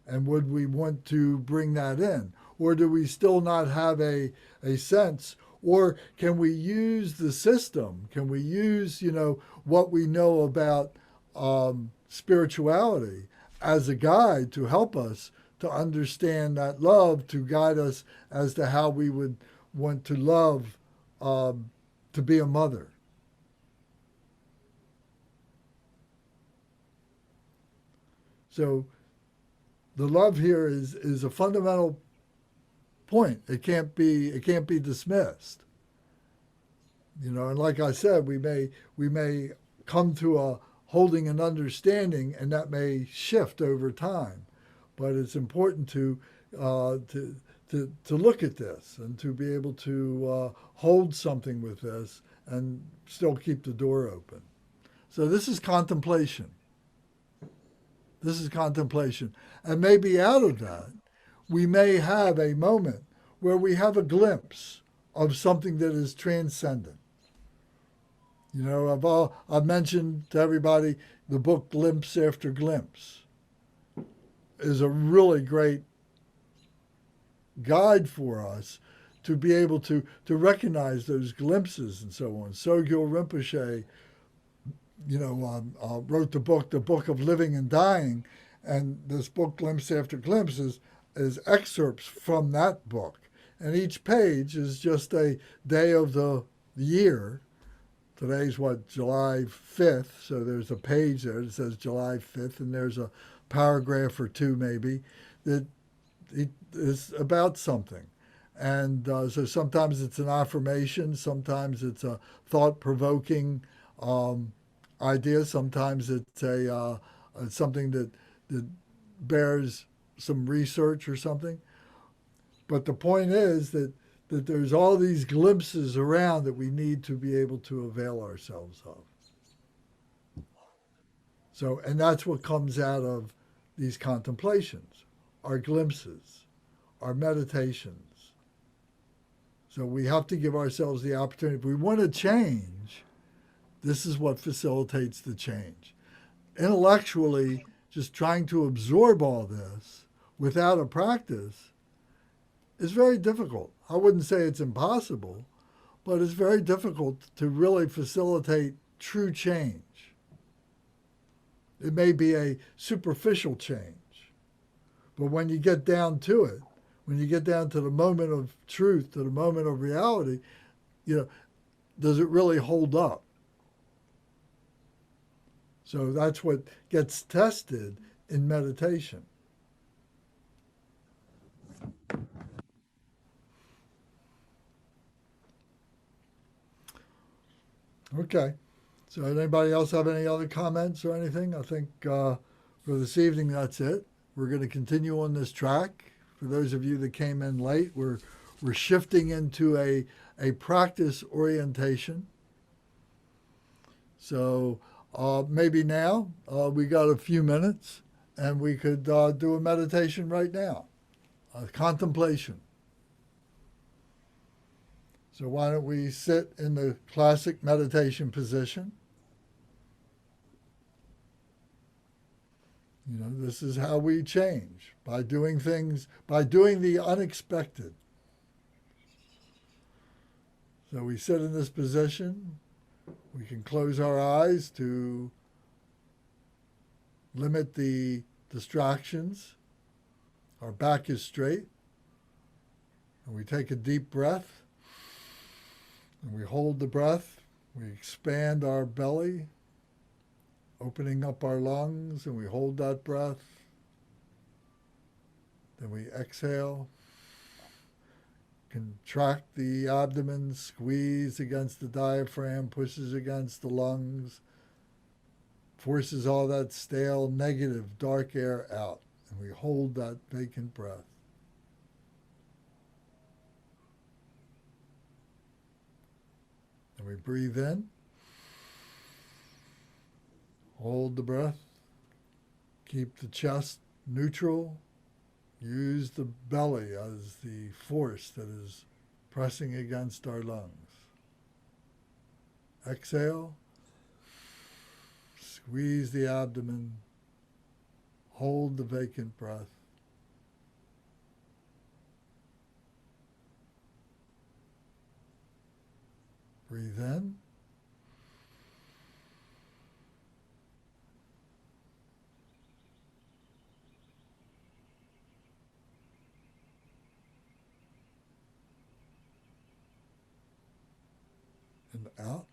And would we want to bring that in? Or do we still not have a sense? Or can we use the system? Can we use, what we know about spirituality as a guide to help us to understand that love, to guide us as to how we would want to love to be a mother? So the love here is a fundamental point. It can't be dismissed. And like I said, we may come to a holding an understanding, and that may shift over time. But it's important to look at this and to be able to hold something with this and still keep the door open. So this is contemplation. This is contemplation. And maybe out of that, we may have a moment where we have a glimpse of something that is transcendent. I've mentioned to everybody the book Glimpse After Glimpse is a really great guide for us to be able to recognize those glimpses and so on. Sogyal Rinpoche, wrote the Book of Living and Dying, and this book, Glimpse After Glimpse, is excerpts from that book. And each page is just a day of the year. Today's July 5th, so there's a page there that says July 5th, and there's a paragraph or two maybe that is about something. And so sometimes it's an affirmation, sometimes it's a thought-provoking idea, sometimes it's something that bears some research or something. But the point is that there's all these glimpses around that we need to be able to avail ourselves of. So, and that's what comes out of these contemplations, our glimpses, our meditations. So we have to give ourselves the opportunity. If we want to change, this is what facilitates the change. Intellectually, just trying to absorb all this without a practice is very difficult. I wouldn't say it's impossible, but it's very difficult to really facilitate true change. It may be a superficial change, but when you get down to it, when you get down to the moment of truth, to the moment of reality, does it really hold up? So that's what gets tested in meditation. Okay. So anybody else have any other comments or anything? I think for this evening, that's it. We're going to continue on this track. For those of you that came in late, we're shifting into a practice orientation. So maybe now we got a few minutes and we could do a meditation right now, a contemplation. So why don't we sit in the classic meditation position? This is how we change, by doing the unexpected. So we sit in this position. We can close our eyes to limit the distractions. Our back is straight. And we take a deep breath. And we hold the breath. We expand our belly, opening up our lungs, and we hold that breath. Then we exhale, Contract the abdomen, squeeze against the diaphragm, pushes against the lungs, forces all that stale, negative, dark air out. And we hold that vacant breath. And we breathe in, hold the breath, keep the chest neutral, use the belly as the force that is pressing against our lungs. Exhale, squeeze the abdomen, hold the vacant breath. Breathe in. And out.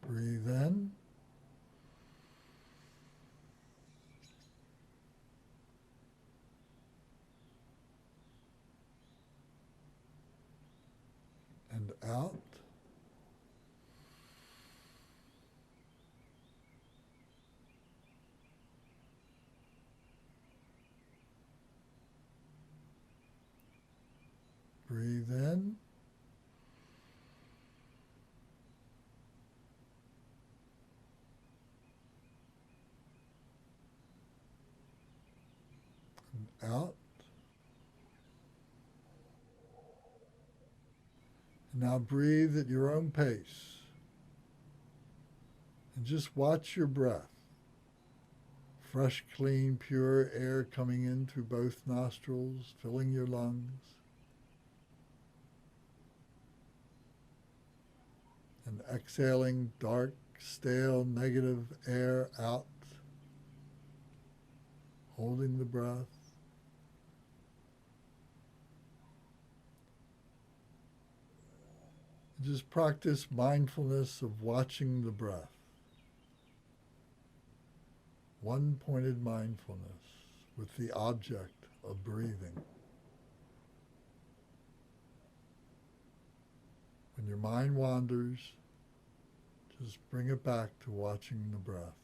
Breathe in. And out. Breathe in. And out. And now breathe at your own pace. And just watch your breath. Fresh, clean, pure air coming in through both nostrils, filling your lungs. And exhaling dark, stale, negative air out. Holding the breath. Just practice mindfulness of watching the breath. One-pointed mindfulness with the object of breathing. When your mind wanders, just bring it back to watching the breath.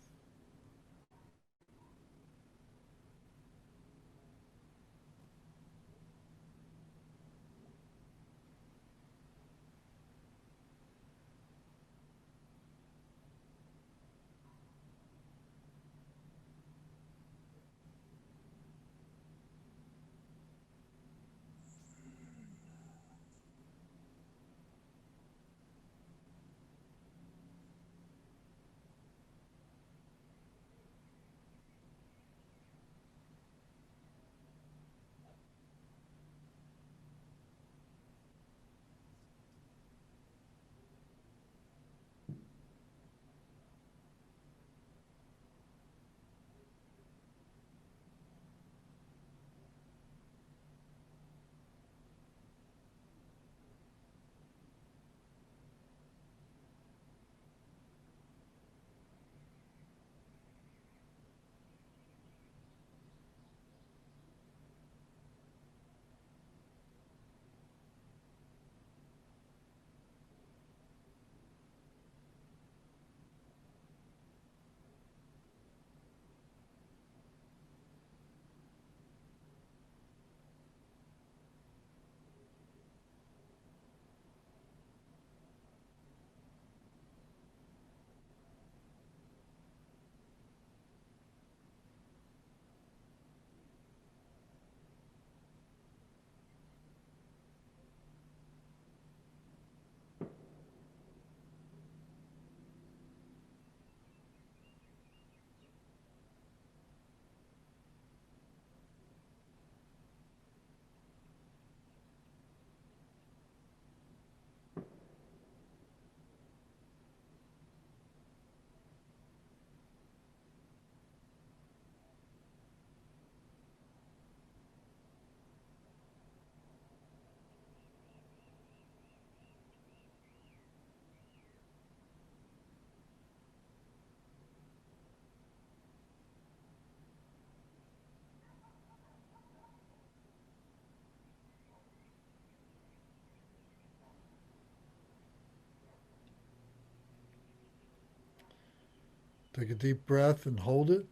Take a deep breath and hold it.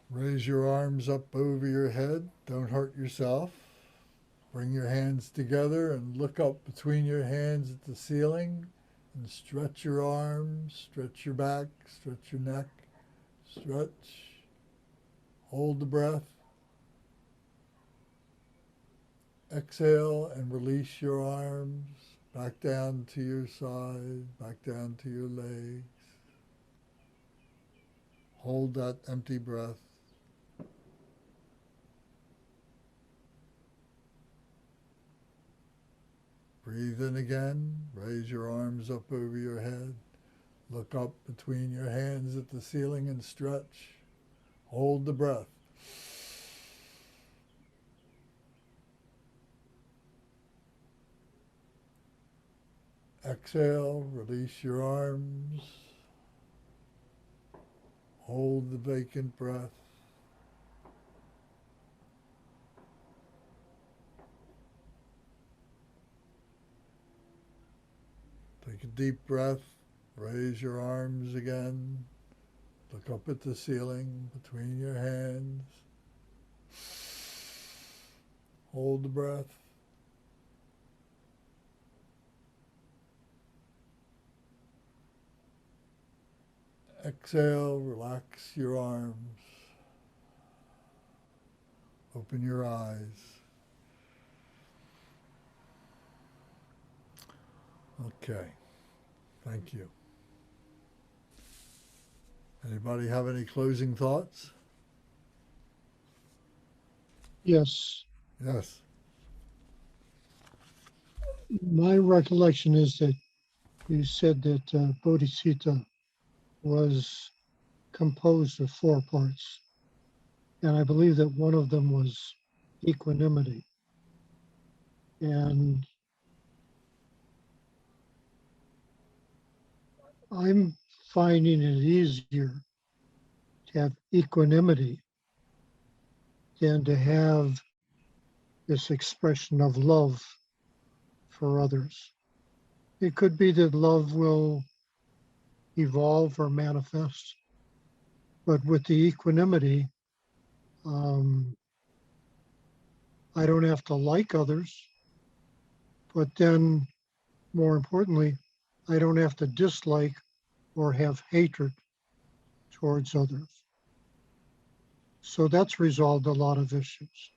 Raise your arms up over your head. Don't hurt yourself. Bring your hands together and look up between your hands at the ceiling and stretch your arms, stretch your back, stretch your neck, stretch. Hold the breath. Exhale and release your arms back down to your side, back down to your legs. Hold that empty breath. Breathe in again. Raise your arms up over your head. Look up between your hands at the ceiling and stretch. Hold the breath. Exhale, release your arms. Hold the vacant breath. Take a deep breath. Raise your arms again. Look up at the ceiling between your hands. Hold the breath. Exhale, relax your arms. Open your eyes. Okay, thank you. Anybody have any closing thoughts? Yes. Yes. My recollection is that you said that Bodhicitta was composed of 4 parts. And I believe that one of them was equanimity. And I'm finding it easier to have equanimity than to have this expression of love for others. It could be that love will evolve or manifest, but with the equanimity, I don't have to like others, but then more importantly, I don't have to dislike or have hatred towards others. So that's resolved a lot of issues.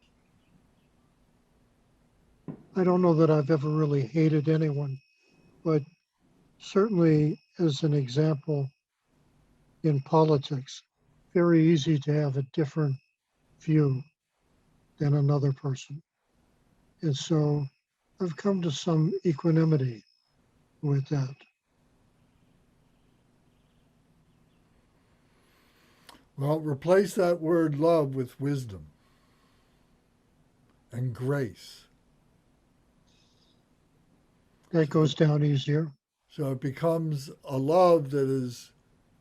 I don't know that I've ever really hated anyone, but certainly as an example in politics, very easy to have a different view than another person. And so I've come to some equanimity with that. Well, replace that word love with wisdom and grace. That goes down easier. So it becomes a love that is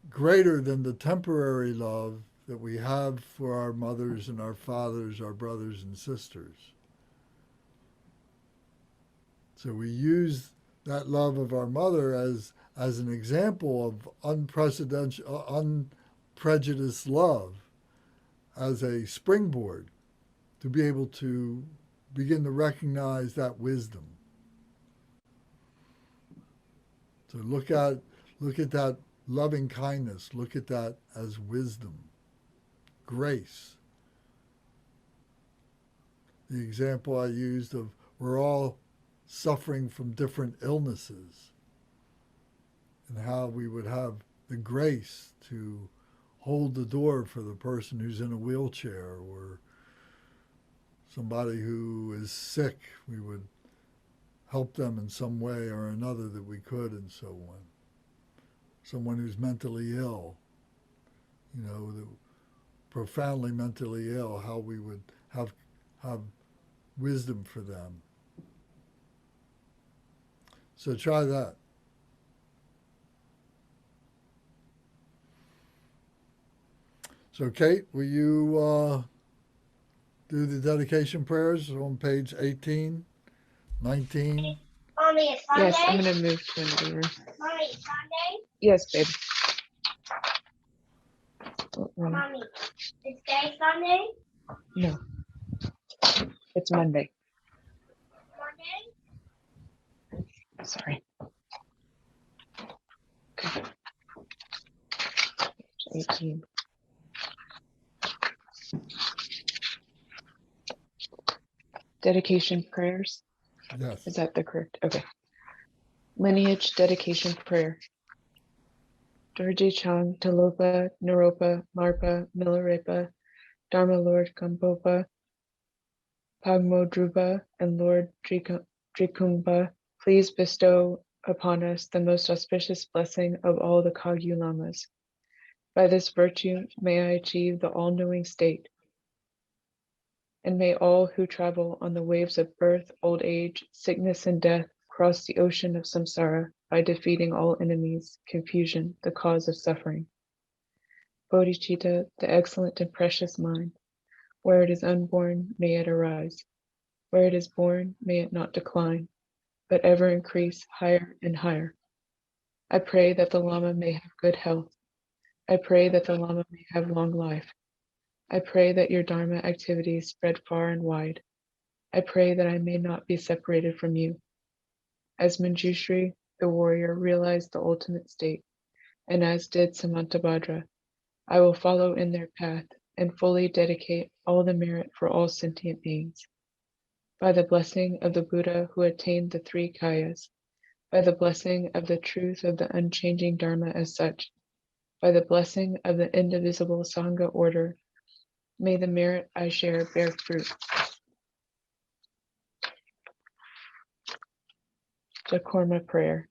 greater than the temporary love that we have for our mothers and our fathers, our brothers and sisters. So we use that love of our mother as an example of unprejudiced love as a springboard to be able to begin to recognize that wisdom. So look at that loving kindness. Look at that as wisdom, grace. The example I used of we're all suffering from different illnesses and how we would have the grace to hold the door for the person who's in a wheelchair or somebody who is sick. We would help them in some way or another that we could and so on. Someone who's mentally ill, profoundly mentally ill, how we would have wisdom for them. So try that. So Kate, will you do the dedication prayers on page 18, 19? Mommy, it's Sunday. Yes, I'm going to move to another room. Mommy, it's Sunday? Yes, babe. Mommy, is today Sunday? No, it's Monday. Monday? Sorry. Okay. 18. Dedication prayers. Yes. Is that the correct? Okay. Lineage dedication prayer. Dorje Chang, Talopa, Naropa, Marpa, Milarepa, Dharma Lord Kampopa, Pagmodrupa, and Lord Drikumba, please bestow upon us the most auspicious blessing of all the Kagyu Lamas. By this virtue may I achieve the all-knowing state, and may all who travel on the waves of birth, old age, sickness, and death cross the ocean of samsara by defeating all enemies, confusion, the cause of suffering. Bodhicitta, the excellent and precious mind, where it is unborn, may it arise. Where it is born, may it not decline, but ever increase higher and higher. I pray that the Lama may have good health. I pray that the Lama may have long life. I pray that your Dharma activities spread far and wide. I pray that I may not be separated from you. As Manjushri, the warrior, realized the ultimate state, and as did Samantabhadra, I will follow in their path and fully dedicate all the merit for all sentient beings. By the blessing of the Buddha who attained the three kayas, by the blessing of the truth of the unchanging Dharma as such, by the blessing of the indivisible Sangha order, may the merit I share bear fruit. The Korma prayer.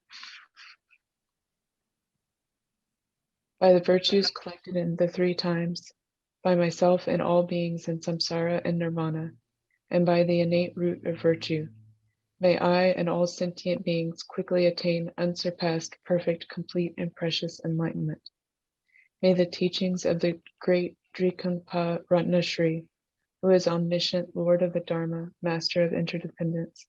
By the virtues collected in the three times, by myself and all beings in samsara and nirvana, and by the innate root of virtue, may I and all sentient beings quickly attain unsurpassed, perfect, complete, and precious enlightenment. May the teachings of the great Drikungpa Ratnashri, who is omniscient, Lord of the Dharma, Master of interdependence,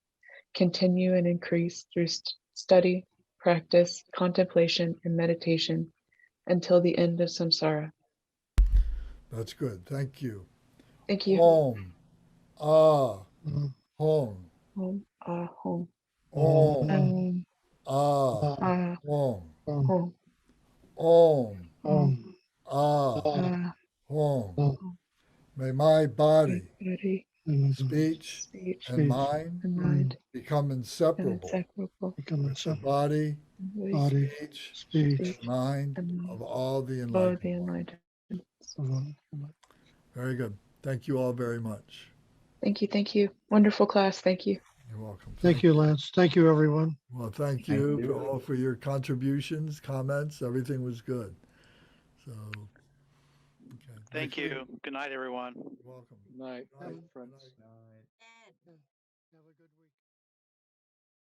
continue and increase through study, practice, contemplation, and meditation until the end of samsara. That's good. Thank you. Thank you. Om. Ah. Mm. Hom. Home, home. Om. Ah. Ah, Hom. home. Om. Om. Ah. Ah, Hom. Om. May my body, body, speech, speech, and Speech. mind and mind, become and inseparable inseparable. Become with the inseparable. body, Voice, Body, speech, speech, speech, and mind and of mind. all the All the enlightened ones. enlightened. of all. Very good. Thank you all very much. Thank you, thank you. Wonderful class, thank you. You're welcome. Thank you, Lance. Thank you, everyone. Well, thank Thank you you. for all for your contributions, comments. Everything was good. So, okay. Thank Next week- you. Good night, everyone. You're welcome. Night, Good night. friends. Good night. Right. Ed. Have a good week.